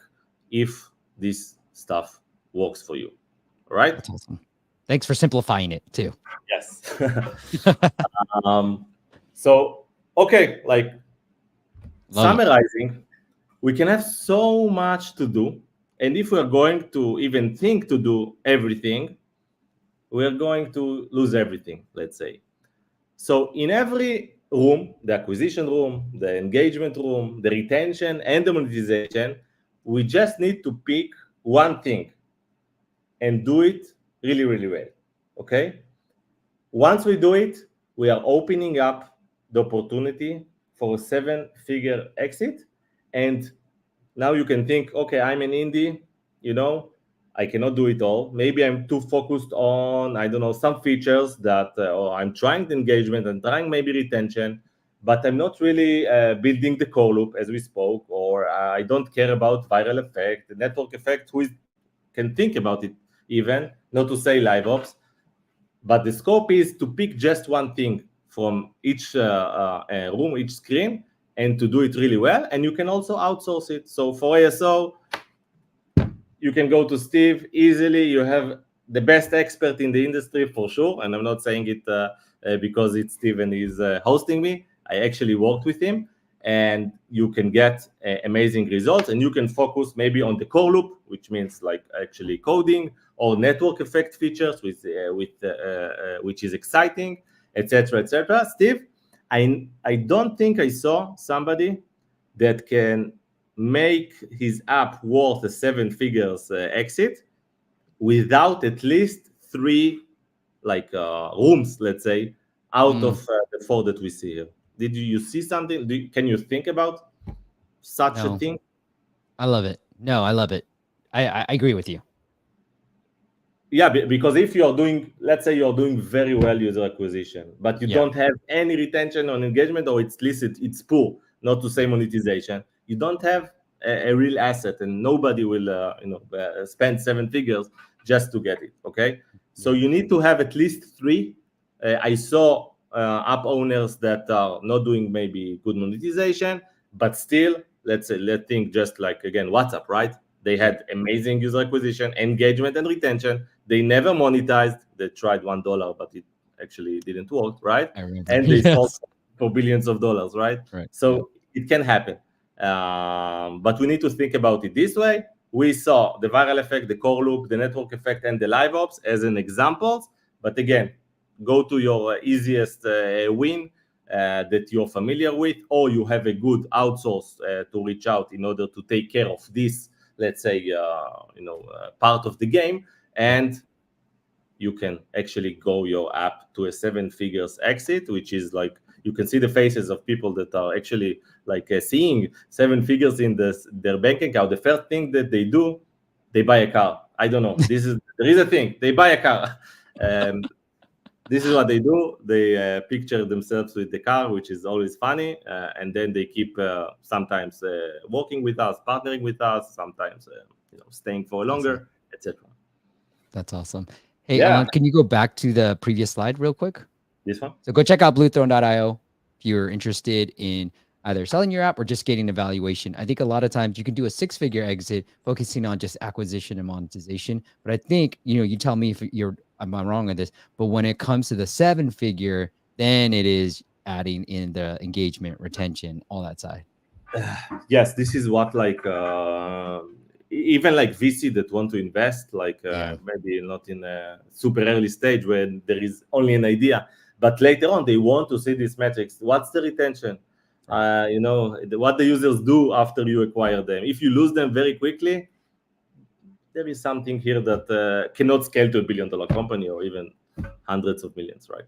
if this stuff works for you. All right? That's awesome. Thanks for simplifying it too. Yes. So, okay, like summarizing, we can have so much to do. And if we're going to even think to do everything, we're going to lose everything, let's say. So in every room, the acquisition room, the engagement room, the retention, and the monetization, we just need to pick one thing and do it really, really well, okay? Once we do it, we are opening up the opportunity for a 7-figure exit. And now you can think, okay, I'm an indie, I cannot do it all. Maybe I'm too focused on, I don't know, some features that, or I'm trying the engagement and trying maybe retention, but I'm not really building the core loop as we spoke, or I don't care about viral effect, the network effect, who can think about it even, not to say live ops. But the scope is to pick just one thing from each room, each screen, and to do it really well. And you can also outsource it. So for ASO, you can go to Steve easily. You have the best expert in the industry for sure. And I'm not saying it because it's Steve and he's hosting me. I actually worked with him. And you can get amazing results, and you can focus maybe on the core loop, which means like actually coding, or network effect features which is exciting, etc., etc. Steve, I don't think I saw somebody that can make his app worth a 7 figures exit without at least 3 like rooms, let's say, out of the 4 that we see here. Did you see something? Can you think about such a thing? I love it. No, I love it. I agree with you. Yeah, because if you're doing, let's say you're doing very well user acquisition, but you don't have any retention on engagement, or it's licit, it's poor, not to say monetization, you don't have a real asset, and nobody will spend 7 figures just to get it. Okay, so you need to have at least 3. I saw app owners that are not doing maybe good monetization, but still, let's think just like, again, WhatsApp, right? They had amazing user acquisition, engagement, and retention. They never monetized. They tried $1, but it actually didn't work, right? And they sold for billions of dollars, right? So it can happen. But we need to think about it this way. We saw the viral effect, the core loop, the network effect, and the live ops as an examples. But again, go to your easiest win that you're familiar with, or you have a good outsource to reach out in order to take care of this, let's say, part of the game, and you can actually grow your app to a 7 figures exit, which is like, you can see the faces of people that are actually like seeing 7 figures in their bank account. The first thing that they do, they buy a car. I don't know. There is a thing. They buy a car. This is what they do. They picture themselves with the car, which is always funny. And then they keep sometimes working with us, partnering with us, sometimes staying for longer, etc. That's awesome. Hey, Alon, can you go back to the previous slide real quick? This one? So go check out Bluethrone.io. if you're interested in either selling your app or just getting a valuation. I think a lot of times you can do a 6-figure exit focusing on just acquisition and monetization. But I think, you tell me if I'm wrong on this, but when it comes to the 7-figure, then it is adding in the engagement, retention, all that side. Yes, this is what like even like VC that want to invest, like Yeah. maybe not in a super early stage when there is only an idea, but later on they want to see these metrics. What's the retention? What the users do after you acquire them. If you lose them very quickly, there is something here that cannot scale to $1 billion company or even hundreds of millions, right?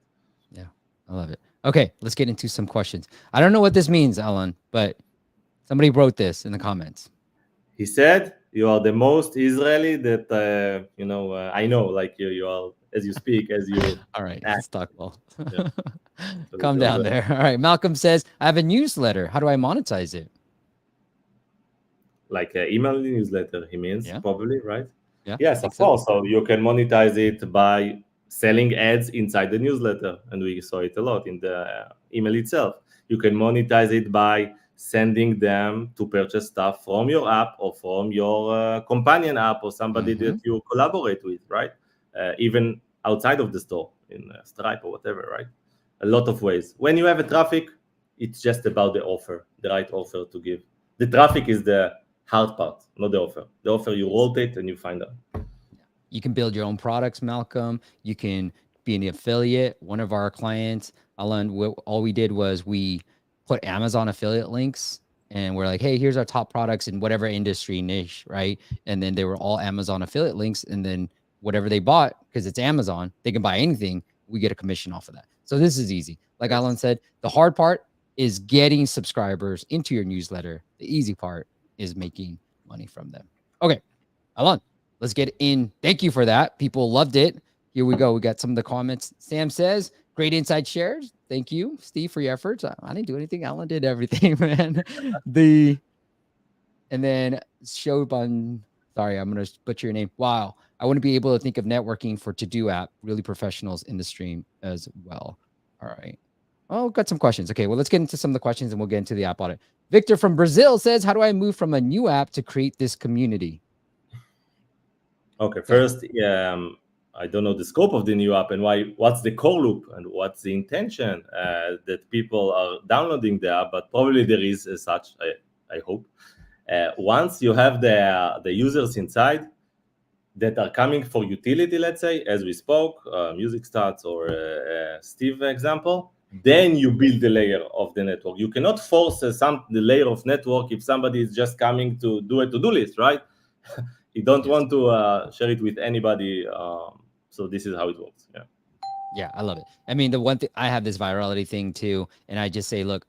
Yeah, I love it. Okay, let's get into some questions. I don't know what this means, Alon, but somebody wrote this in the comments. He said, "You are the most Israeli that I know. Like you are as you speak, as you." All right, act. let's talk well. Yeah. So Calm down there. All right, Malcolm says, I have a newsletter. How do I monetize it? Like an email newsletter, he means, Yeah. probably, right? Yeah. Yes, of course. So you can monetize it by selling ads inside the newsletter, and we saw it a lot in the email itself. You can monetize it by sending them to purchase stuff from your app or from your companion app or somebody that you collaborate with, right? Even outside of the store in Stripe or whatever, right? A lot of ways. When you have a traffic, it's just about the offer, the right offer to give. The traffic is the hard part, not the offer. The offer, you rotate and you find out. You can build your own products, Malcolm. You can be an affiliate. One of our clients, Alon, all we did was we put Amazon affiliate links and we're like, hey, here's our top products in whatever industry niche, right? And then they were all Amazon affiliate links. And then whatever they bought, because it's Amazon, they can buy anything. We get a commission off of that. So this is easy. Like Alon said, the hard part is getting subscribers into your newsletter. The easy part is making money from them. Okay, Alon, let's get in. Thank you for that. People loved it. Here we go. We got some of the comments. Sam says, great inside shares. Thank you, Steve, for your efforts. I didn't do anything. Alon did everything, man. And then Shobun, sorry, I'm going to butcher your name. Wow. I wouldn't be able to think of networking for to-do app. Really professionals in the stream as well. All right. Oh, got some questions. Okay, well, let's get into some of the questions and we'll get into the app audit. Victor from Brazil says, how do I move from a new app to create this community? Okay, first, I don't know the scope of the new app and what's the core loop and what's the intention that people are downloading the app, but probably there is as such, I hope. Once you have the users inside that are coming for utility, let's say, as we spoke, music stats or Steve example, then you build the layer of the network. You cannot force the layer of network if somebody is just coming to do a to-do list, right? You don't want to share it with anybody. So this is how it works. Yeah. Yeah, I love it. I mean, the one thing, I have this virality thing too, and I just say, look,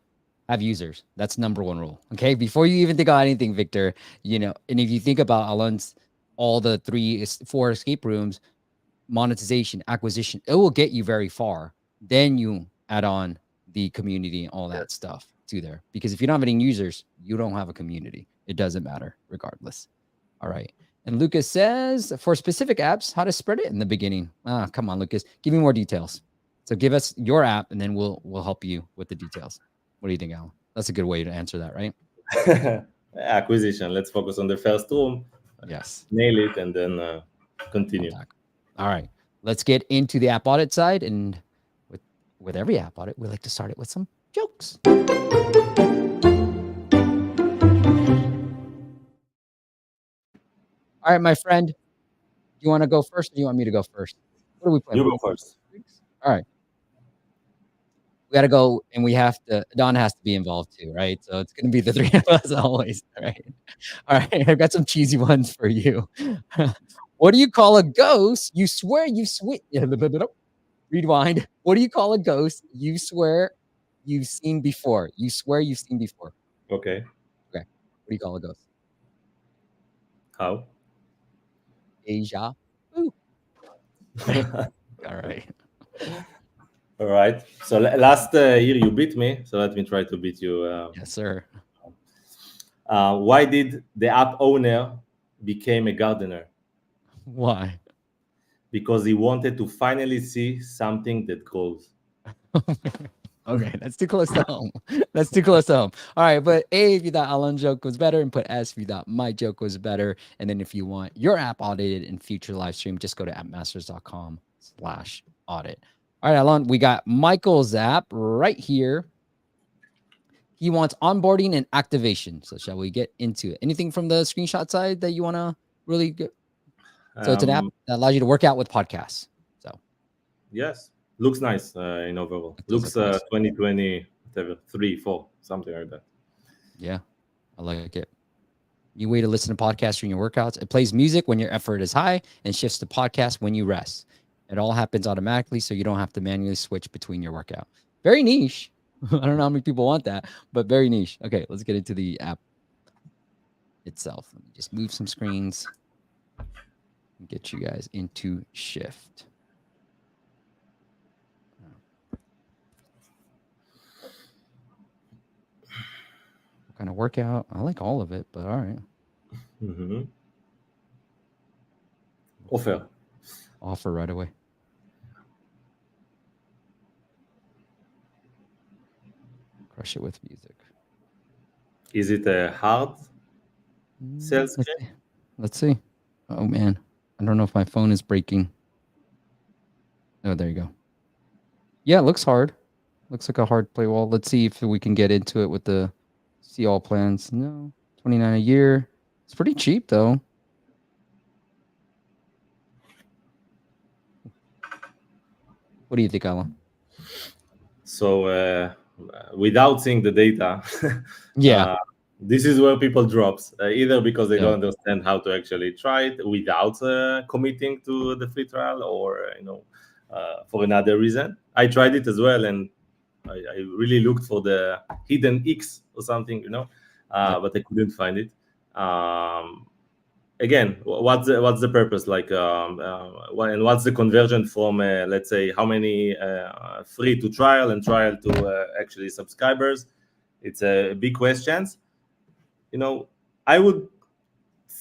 have users. That's number one rule. Okay, before you even think about anything, Victor, and if you think about Alon's all the 4 escape rooms, monetization, acquisition, it will get you very far. Then you add on the community and all that stuff to there. Because if you don't have any users, you don't have a community. It doesn't matter regardless. All right. And Lucas says, for specific apps, how to spread it in the beginning. Come on, Lucas. Give me more details. So give us your app, and then we'll help you with the details. What do you think, Alan? That's a good way to answer that, right? Acquisition. Let's focus on the first room. Yes. Nail it, and then continue. All right. Let's get into the app audit side. And with every app audit, we like to start it with some jokes. All right, my friend. Do you want to go first, or do you want me to go first? What are we playing? You go first. All right. We got to go, and we have to. Don has to be involved too, right? So it's going to be the 3 of us always, right? All right. I've got some cheesy ones for you. What do you call a ghost? You swear you sweet. Rewind. What do you call a ghost? You swear you've seen before. You swear you've seen before. Okay. What do you call a ghost? How? Deja vu. All right. All right. So last year you beat me. So let me try to beat you. Yes, sir. Why did the app owner became a gardener? Why? Because he wanted to finally see something that grows. Okay, that's too close to home. That's too close to home. All right, but A, if you thought Alon's joke was better, and put S if you thought my joke was better. And then if you want your app audited in future live stream, just go to appmasters.com/audit. All right, Alon, we got Michael's app right here. He wants onboarding and activation. So shall we get into it? Anything from the screenshot side that you want to really get? So it's an app that allows you to work out with podcasts. So yes, looks nice in overall. Looks look nice. 2020, whatever, 3, 4, something like that. Yeah, I like it. New way to listen to podcasts during your workouts. It plays music when your effort is high and shifts to podcast when you rest. It all happens automatically, so you don't have to manually switch between your workout. Very niche. I don't know how many people want that, but very niche. Okay, let's get into the app itself. Let me just move some screens and get you guys into Shift. What kind of workout? I like all of it, but all right. Offer right away. Crush it with music. Is it a hard sales screen? Let's see. Oh man, I don't know if my phone is breaking. Oh, there you go. Yeah, it looks hard. Looks like a hard play wall. Let's see if we can get into it with the see all plans. No, $29 a year. It's pretty cheap though. What do you think, Alon? So without seeing the data, yeah, this is where people drops either because they don't understand how to actually try it without committing to the free trial, or for another reason. I tried it as well, and I really looked for the hidden X or something, but I couldn't find it. Again, what's the purpose, like, and what's the conversion from let's say how many free to trial and trial to actually subscribers? It's a big question. I would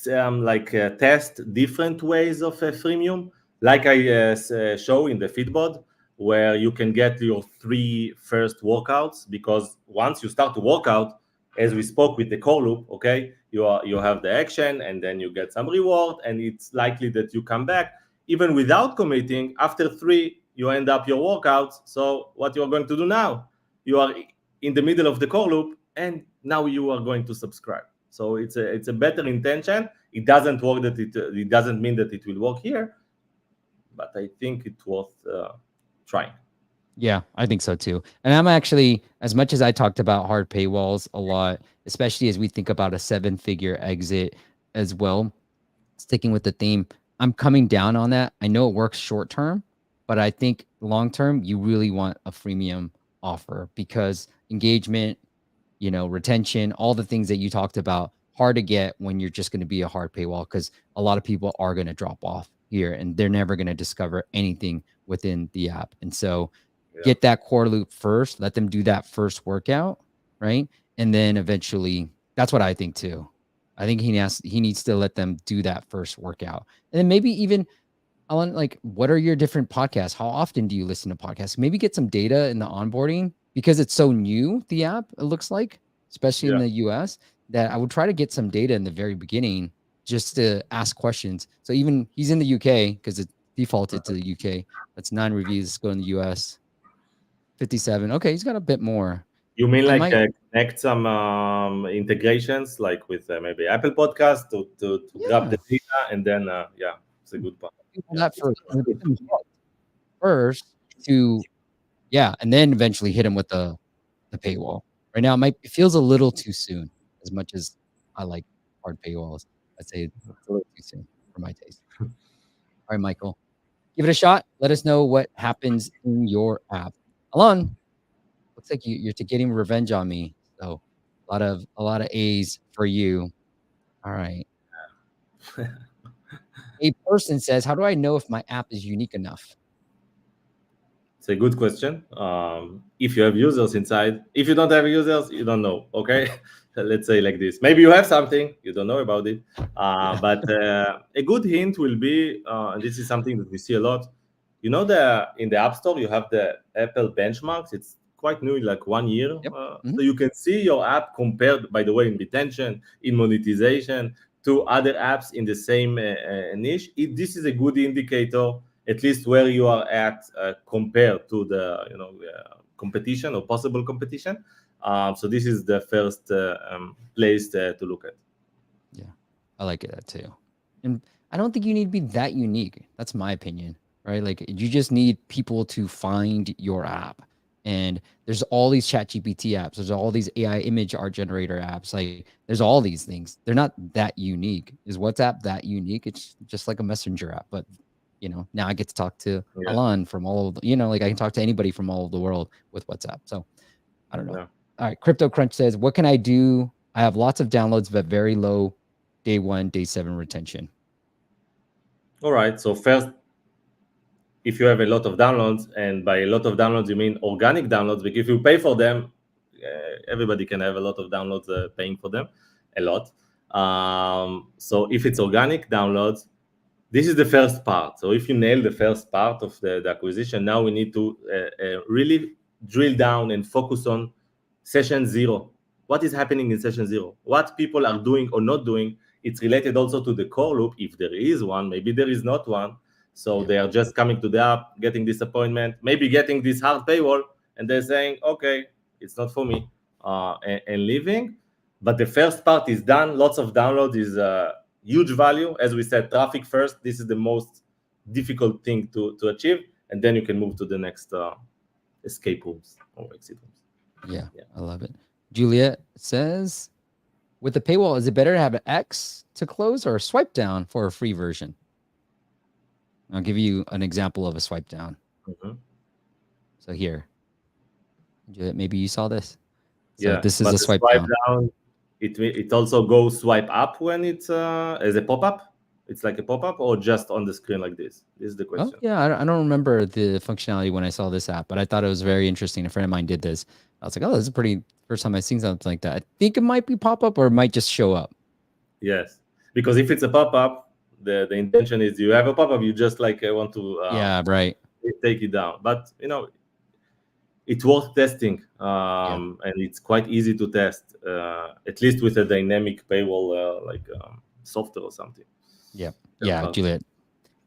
test different ways of a freemium, like I show in the feedboard, where you can get your 3 first workouts, because once you start to work out, as we spoke with the core loop, okay, you have the action, and then you get some reward, and it's likely that you come back even without committing. After 3, you end up your workouts. So what you're going to do now, you are in the middle of the core loop, and now you are going to subscribe. So it's a better intention. It doesn't work that it doesn't mean that it will work here, but I think it's worth trying. Yeah, I think so too. And I'm actually, as much as I talked about hard paywalls a lot, especially as we think about a 7-figure exit as well, sticking with the theme, I'm coming down on that. I know it works short term, but I think long term, you really want a freemium offer, because engagement, retention, all the things that you talked about, hard to get when you're just going to be a hard paywall, because a lot of people are going to drop off here and they're never going to discover anything within the app. And so get that core loop first, let them do that first workout, right? And then eventually, that's what I think too. I think he needs to let them do that first workout. And then maybe even, Alan, like, what are your different podcasts? How often do you listen to podcasts? Maybe get some data in the onboarding, because it's so new, the app, it looks like, especially in the US, that I would try to get some data in the very beginning just to ask questions. So even he's in the UK, because it defaulted to the UK. That's 9 reviews. Go in the US. 57. Okay, he's got a bit more. You mean connect some integrations, like with maybe Apple Podcast to grab the data, and then it's a good part. That first to and then eventually hit him with the paywall. Right now, it feels a little too soon. As much as I like hard paywalls, I'd say it's a little too soon for my taste. All right, Michael, give it a shot. Let us know what happens in your app. Alon, looks like you're getting revenge on me. So a lot of A's for you. All right. A person says, how do I know if my app is unique enough? It's a good question. If you have users inside, if you don't have users, you don't know. Okay, let's say like this. Maybe you have something, you don't know about it. But a good hint will be, and this is something that we see a lot. In the App Store, you have the Apple benchmarks. It's quite new, like 1 year. Yep. So you can see your app compared, by the way, in retention, in monetization, to other apps in the same niche. This is a good indicator, at least where you are at compared to the competition or possible competition. So this is the first place to look at. Yeah, I like that too. And I don't think you need to be that unique. That's my opinion, right? Like you just need people to find your app. And there's all these chat GPT apps. There's all these AI image art generator apps. Like there's all these things. They're not that unique. Is WhatsApp that unique? It's just like a messenger app. But now I get to talk to Alon from all of like I can talk to anybody from all of the world with WhatsApp. So I don't know. Yeah. All right. Crypto Crunch says, what can I do? I have lots of downloads, but very low day 1, day 7 retention. All right. So first, if you have a lot of downloads, and by a lot of downloads you mean organic downloads, because if you pay for them, everybody can have a lot of downloads paying for them a lot. So if it's organic downloads, this is the first part. So if you nail the first part of the acquisition, now we need to really drill down and focus on session 0. What is happening in session 0? What people are doing or not doing? It's related also to the core loop, if there is one. Maybe there is not one. So they are just coming to the app, getting disappointment, maybe getting this hard paywall, and they're saying, okay, it's not for me, and leaving. But the first part is done. Lots of downloads is huge value. As we said, traffic first. This is the most difficult thing to achieve. And then you can move to the next escape rooms or exit rooms. Yeah, I love it. Juliet says, with the paywall, is it better to have an X to close or a swipe down for a free version? I'll give you an example of a swipe down. So here, Juliet, maybe you saw this. So this is a swipe down. It also goes swipe up when it's as a pop-up. It's like a pop-up, or just on the screen like this? This is the question. Oh, yeah, I don't remember the functionality when I saw this app, but I thought it was very interesting. A friend of mine did this. I was like, oh, this is pretty first time I've seen something like that. I think it might be pop-up or it might just show up. Yes, because if it's a pop-up, the intention is you have a pop-up, you just like want to take it down. But it's worth testing, and it's quite easy to test, at least with a dynamic paywall like software or something. Yeah, Juliet,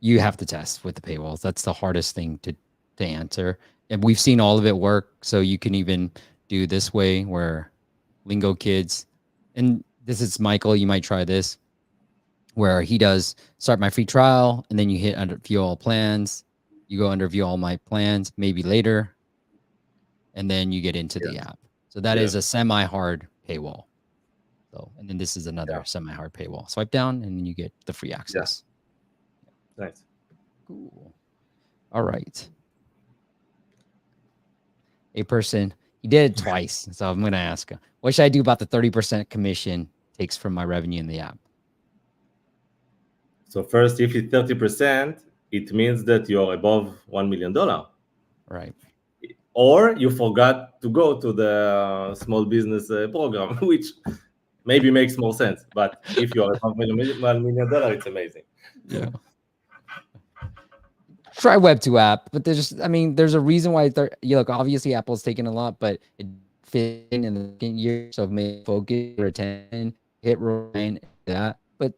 you have to test with the paywalls. That's the hardest thing to answer. And we've seen all of it work. So you can even do this way where Lingo Kids, and this is Michael, you might try this, where he does start my free trial, and then you hit under view all plans. You go under view all my plans, maybe later, and then you get into the app. So that is a semi-hard paywall. So, and then this is another semi-hard paywall. Swipe down, and then you get the free access. Nice. Cool. All right. A person, he did it twice. So I'm going to ask him, what should I do about the 30% commission takes from my revenue in the app? So first, if it's 30%, it means that you're above $1 million. Right. Or you forgot to go to the small business program, which maybe makes more sense. But if you're above $1 million, it's amazing. Yeah. Try Web2App, but there's a reason why look, obviously Apple's taken a lot, but it fit in the second year, so may focus or attend, hit Ryan, that. But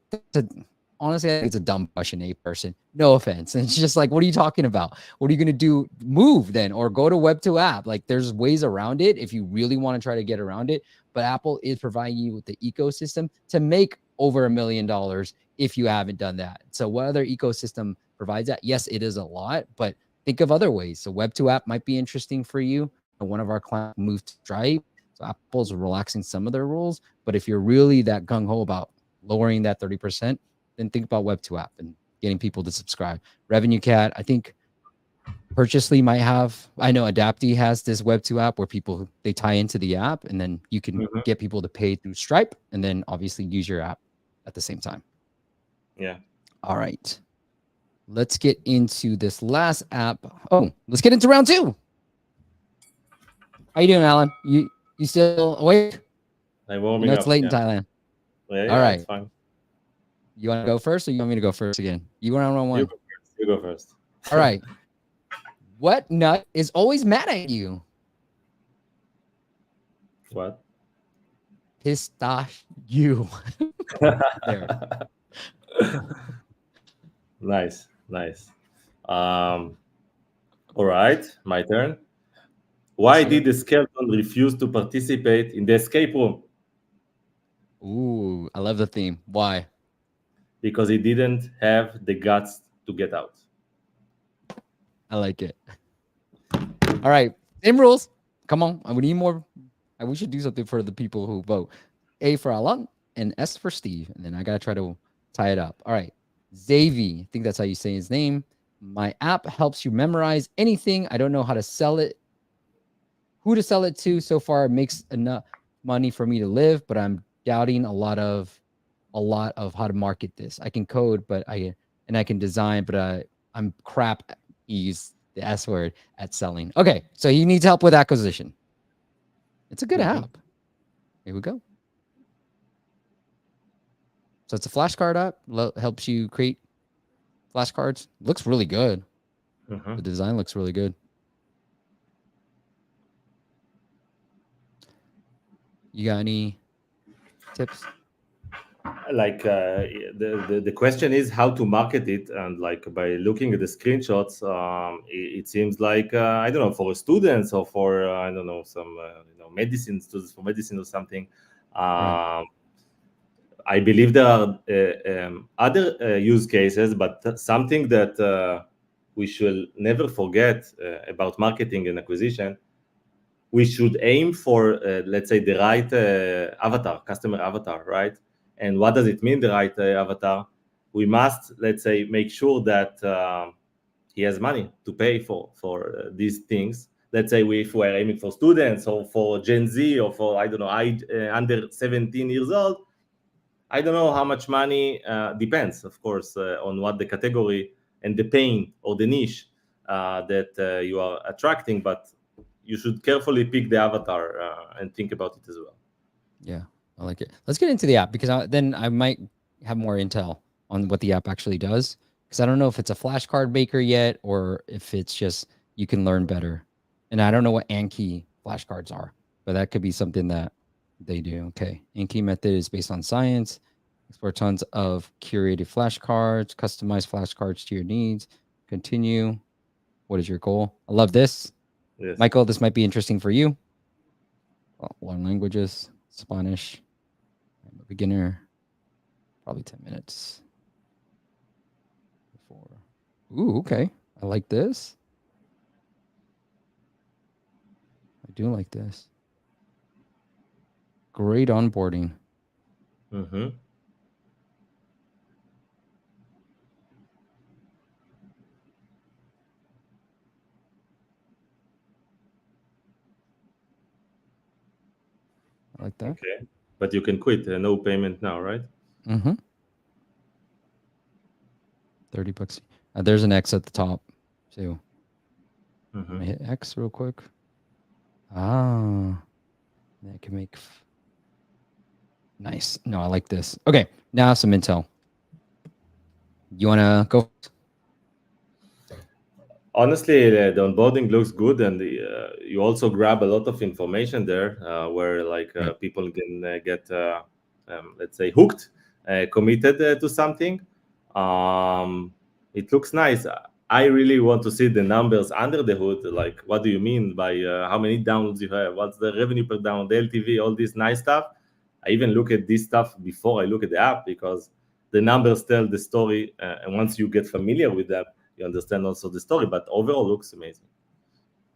honestly, I think it's a dumb question, a person. No offense. And it's just like, what are you talking about? What are you going to do? Move then, or go to Web2App. Like there's ways around it if you really want to try to get around it. But Apple is providing you with the ecosystem to make over $1 million if you haven't done that. So what other ecosystem provides that? Yes, it is a lot, but think of other ways. So Web2App might be interesting for you. And one of our clients moved to Stripe. So Apple's relaxing some of their rules. But if you're really that gung-ho about lowering that 30%, then think about Web2App and getting people to subscribe. Revenue Cat, I think Purchasely might have, I know Adapty has this Web2App where people, they tie into the app and then you can get people to pay through Stripe and then obviously use your app at the same time. Yeah. All right. Let's get into this last app. Oh, let's get into round 2. How you doing, Alan? You still awake? I'm warming up. It's late in Thailand. Yeah, all right. It's fine. You want to go first or you want me to go first again? You went on round 1. You go first. All right. What nut is always mad at you? What? Pistachio. There. Nice, nice. Um, all right, my turn. Yes, Why sir. did the skeleton refuse to participate in the escape room? Ooh, I love the theme. Why? Because he didn't have the guts to get out. I like it. All right. Same rules. Come on. We need more. We should do something for the people who vote. A for Alon and S for Steve. And then I got to try to tie it up. All right. Xavi. I think that's how you say his name. My app helps you memorize anything. I don't know how to sell it, who to sell it to. So far, it makes enough money for me to live, but I'm doubting a lot of how to market this. I can code, but I can design, but I'm crap. Use the S word at selling. Okay, so he needs help with acquisition. It's a good app. Here we go. So it's a flashcard app. Helps you create flashcards. Looks really good. The design looks really good. You got any tips? Like the question is how to market it, and like by looking at the screenshots, it seems like I don't know, for students or for I don't know, some medicine students, for medicine or something. Right. I believe there are other use cases, but something that we should never forget about marketing and acquisition, we should aim for, let's say, the right avatar, customer avatar, right? And what does it mean, the right avatar? We must, let's say, make sure that he has money to pay for these things. Let's say if we're aiming for students or for Gen Z or for, I don't know, under 17 years old, I don't know how much money, depends, of course, on what the category and the pain or the niche that you are attracting, but you should carefully pick the avatar and think about it as well. Yeah, I like it. Let's get into the app because then I might have more intel on what the app actually does. Because I don't know if it's a flashcard maker yet or if it's just you can learn better. And I don't know what Anki flashcards are, but that could be something that they do. Okay. Anki method is based on science. Explore tons of curated flashcards, customize flashcards to your needs. Continue. What is your goal? I love this. Yes. Michael, this might be interesting for you. Learn languages, Spanish. I'm a beginner. Probably 10 minutes. Before. Ooh, okay. I like this. I do like this. Great onboarding. Mm-hmm. I like that. Okay. But you can quit, no payment now, right? Mm-hmm. $30. There's an X at the top too. I'm gonna hit X real quick. Ah, that can make nice. No, I like this. Okay, now some intel. You wanna go? Honestly, the onboarding looks good, and you also grab a lot of information there, where like Right. people can get, let's say, hooked, committed to something. It looks nice. I really want to see the numbers under the hood. Like, what do you mean by how many downloads you have? What's the revenue per download, the LTV, all this nice stuff. I even look at this stuff before I look at the app because the numbers tell the story, and once you get familiar with that, you understand also the story, but overall looks amazing.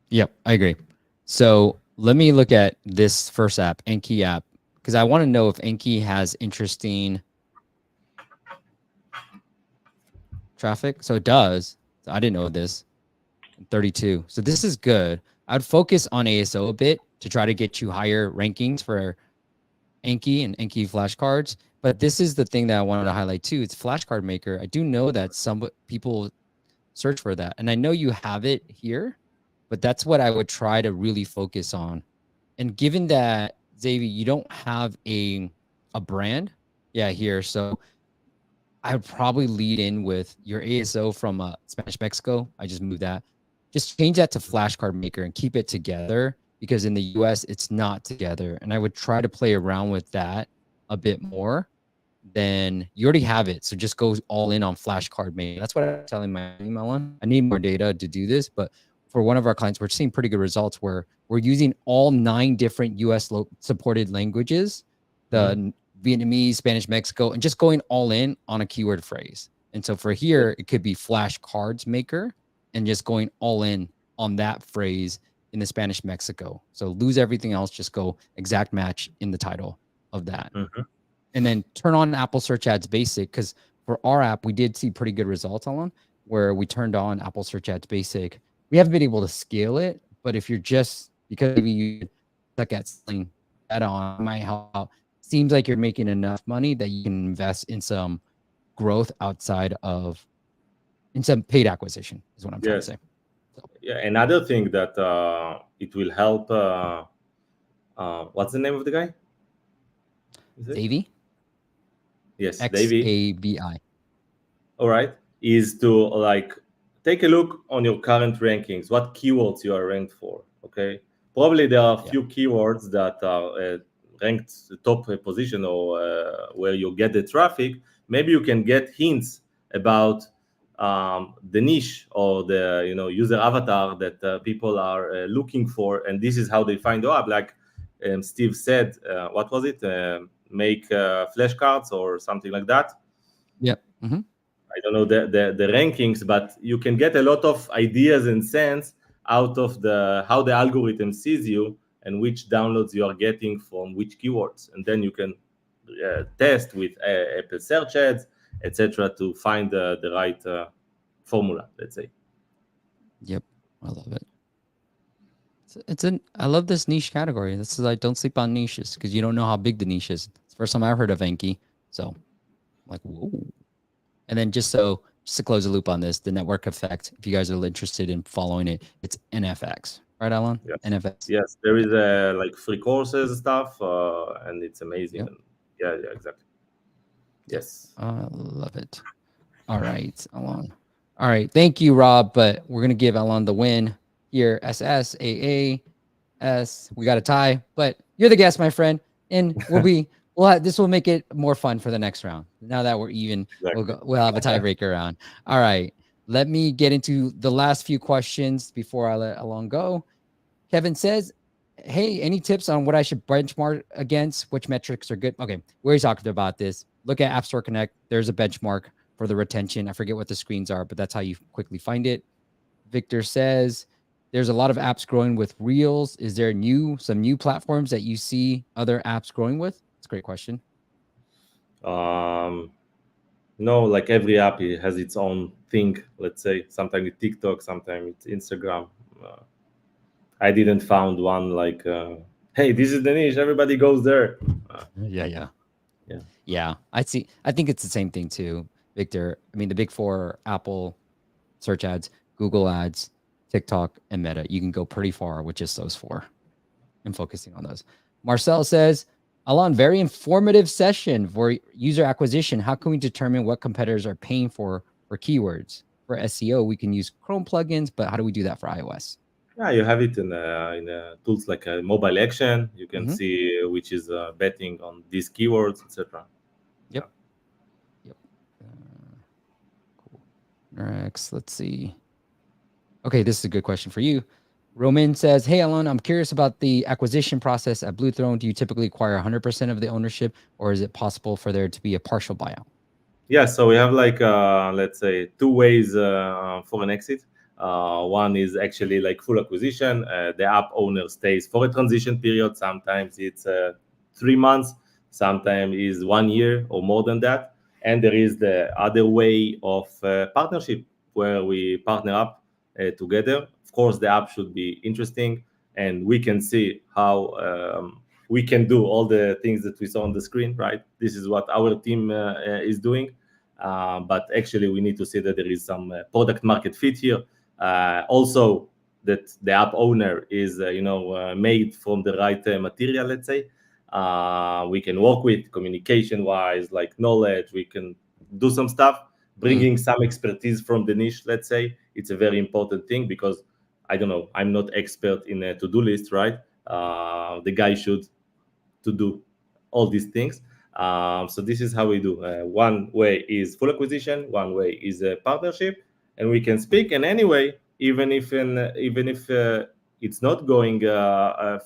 Yep, I agree. So let me look at this first app, Enki app, because I want to know if Enki has interesting traffic. So it does. So I didn't know this. 32. So this is good. I'd focus on ASO a bit to try to get you higher rankings for Enki and Enki flashcards. But this is the thing that I wanted to highlight too. It's flashcard maker. I do know that some people search for that. And I know you have it here, but that's what I would try to really focus on. And given that, Xavier, you don't have a brand, yeah, here. So I would probably lead in with your ASO from Spanish Mexico. I just moved that. Just change that to flashcard maker and keep it together because in the US it's not together. And I would try to play around with that a bit more. Then you already have it. So just go all in on flashcard making. That's what I'm telling my team, Alan. I need more data to do this, but for one of our clients, we're seeing pretty good results where we're using all 9 different US supported languages, the Vietnamese, Spanish, Mexico, and just going all in on a keyword phrase. And so for here, it could be flashcards maker and just going all in on that phrase in the Spanish Mexico. So lose everything else, just go exact match in the title of that. And then turn on Apple Search Ads Basic, because for our app, we did see pretty good results on where we turned on Apple Search Ads Basic. We haven't been able to scale it, but if you're just, because maybe you suck at selling that on, might help out. Seems like you're making enough money that you can invest in some growth outside of, in some paid acquisition is what I'm trying to say. So. Yeah, another thing that it will help, what's the name of the guy? Davey? Yes, Xabi. All right, is to like take a look on your current rankings, what keywords you are ranked for. Okay, probably there are a few keywords that are ranked top position or where you get the traffic. Maybe you can get hints about the niche or the user avatar that people are looking for, and this is how they find your app. Like Steve said, what was it? Make flashcards or something like that. Yep. I don't know the rankings, but you can get a lot of ideas and sense out of how the algorithm sees you and which downloads you are getting from which keywords, and then you can test with Apple Search Ads, etc., to find the right formula. Let's say. Yep, I love it. I love this niche category. This is like, don't sleep on niches because you don't know how big the niche is. It's the first time I've heard of Enki, so I'm like, whoa. And then just to close the loop on this, the network effect, if you guys are interested in following it, it's NFX. Right, Alon? Yes. NFX. Yes, there is like free courses and stuff, and it's amazing. Yep. And yeah, exactly. Yes. I love it. All right, Alon. All right, thank you, Rob. But we're gonna give Alon the win here. SSAAS. We got a tie, but you're the guest, my friend, and this will make it more fun for the next round. Now that we're even, exactly. we'll have a tiebreaker round. All right, let me get into the last few questions before I let Alon go. Kevin says, hey, any tips on what I should benchmark against? Which metrics are good? Okay, we already talked about this. Look at App Store Connect. There's a benchmark for the retention. I forget what the screens are, but that's how you quickly find it. Victor says, there's a lot of apps growing with Reels. Is there some new platforms that you see other apps growing with? That's a great question. No, like every app has its own thing. Let's say sometimes it's TikTok, sometimes it's Instagram. I didn't found one like, hey, this is the niche. Everybody goes there. Yeah. I think it's the same thing too, Victor. I mean, the big 4: Apple search ads, Google ads, TikTok, and Meta. You can go pretty far with just those 4 and focusing on those. Marcel says, Alon, very informative session for user acquisition. How can we determine what competitors are paying for keywords? For SEO, we can use Chrome plugins, but how do we do that for iOS? Yeah, you have it in tools like mobile action. You can see which is betting on these keywords, etc. Yep. Cool. Next, let's see. Okay, this is a good question for you. Roman says, hey, Alon, I'm curious about the acquisition process at Bluethrone. Do you typically acquire 100% of the ownership, or is it possible for there to be a partial buyout? Yeah, so we have like, let's say, 2 ways for an exit. One is actually like full acquisition. The app owner stays for a transition period. Sometimes it's 3 months, sometimes is 1 year or more than that. And there is the other way of partnership where we partner up together. Of course, the app should be interesting, and we can see how we can do all the things that we saw on the screen, right? This is what our team is doing. But actually, we need to see that there is some product market fit here. Also, that the app owner is, made from the right material, let's say. We can work with communication-wise, like knowledge. We can do some stuff, bringing some expertise from the niche, let's say. It's a very important thing because, I don't know, I'm not expert in a to-do list, right? the guy should to do all these things. So this is how we do. One way is full acquisition, one way is a partnership, and we can speak. And anyway, even if it's not going to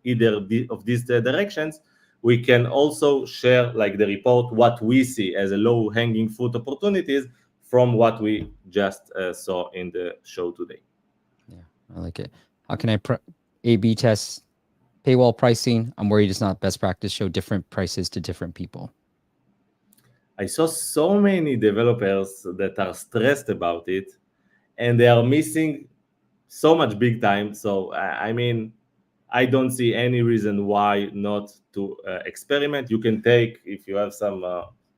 either of these directions, we can also share like the report what we see as a low hanging fruit opportunities from what we just saw in the show today. Yeah, I like it. How can I A/B test paywall pricing? I'm worried it's not best practice. Show different prices to different people. I saw so many developers that are stressed about it, and they are missing so much big time. So I mean, I don't see any reason why not to experiment. You can take, if you have some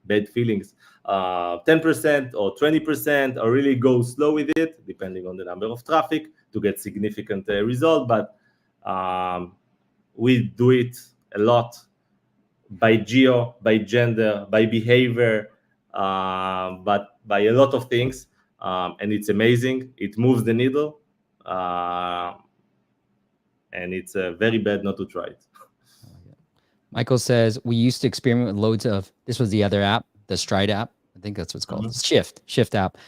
bad feelings, 10% or 20%, or really go slow with it, depending on the number of traffic to get significant result. But we do it a lot by geo, by gender, by behavior, but by a lot of things. And it's amazing. It moves the needle. And it's very bad not to try it. Michael says, we used to experiment with loads of, this was the other app, the Stride app. I think that's what's called. Mm-hmm. Shift app.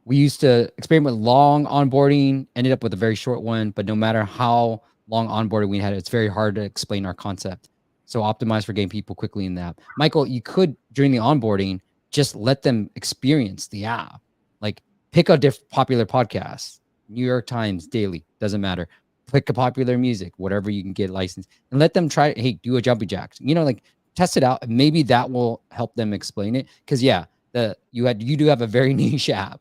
We used to experiment with long onboarding, ended up with a very short one, but no matter how long onboarding we had, it's very hard to explain our concept. So optimize for getting people quickly in the app. Michael, you could, during the onboarding, just let them experience the app. Like pick a popular podcast, New York Times Daily, doesn't matter. Pick a popular music, whatever you can get licensed, and let them try, hey, do a jumping jacks. You know, like test it out. Maybe that will help them explain it. Because yeah, you do have a very niche app.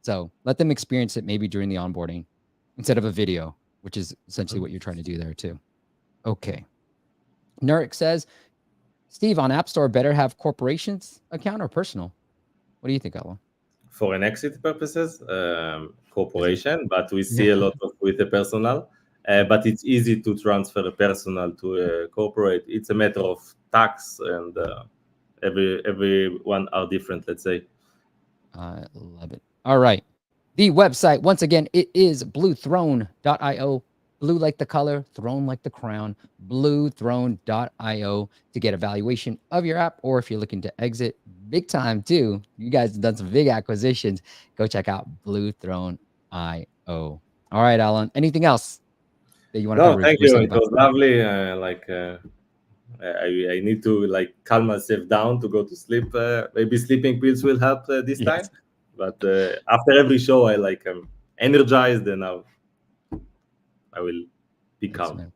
So let them experience it maybe during the onboarding instead of a video, which is essentially what you're trying to do there too. Okay. Nurik says, Steve, on App Store, better have corporations account or personal? What do you think, Alon? For an exit purposes, corporation, but we see a lot of with the personal. But it's easy to transfer a personal to a corporate. It's a matter of tax, and everyone are different, let's say. I love it. All right. The website, once again, it is bluethrone.io. Blue like the color, throne like the crown, bluethrone.io to get a valuation of your app. Or if you're looking to exit big time too, you guys have done some big acquisitions, go check out bluethrone.io. All right, Alon, anything else that you want to cover? No, thank you. It was lovely. I need to like calm myself down to go to sleep. Maybe sleeping pills will help this time. But after every show, I'm energized, and now I will be calm.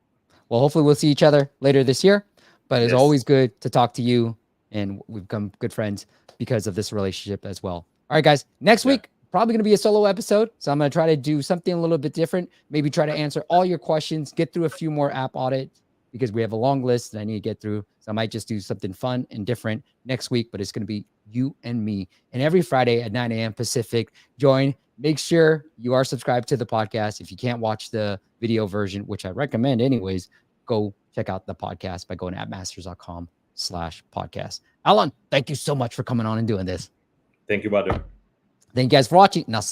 Well, hopefully we'll see each other later this year. But it's always good to talk to you, and we've become good friends because of this relationship as well. All right, guys. Next week, probably going to be a solo episode. So I'm going to try to do something a little bit different. Maybe try to answer all your questions, get through a few more app audits, because we have a long list that I need to get through. So I might just do something fun and different next week, but it's going to be you and me. And every Friday at 9 a.m. Pacific, join. Make sure you are subscribed to the podcast. If you can't watch the video version, which I recommend anyways, go check out the podcast by going to appmasters.com/podcast. Alon, thank you so much for coming on and doing this. Thank you, brother. Thank you guys for watching, and I'll see you.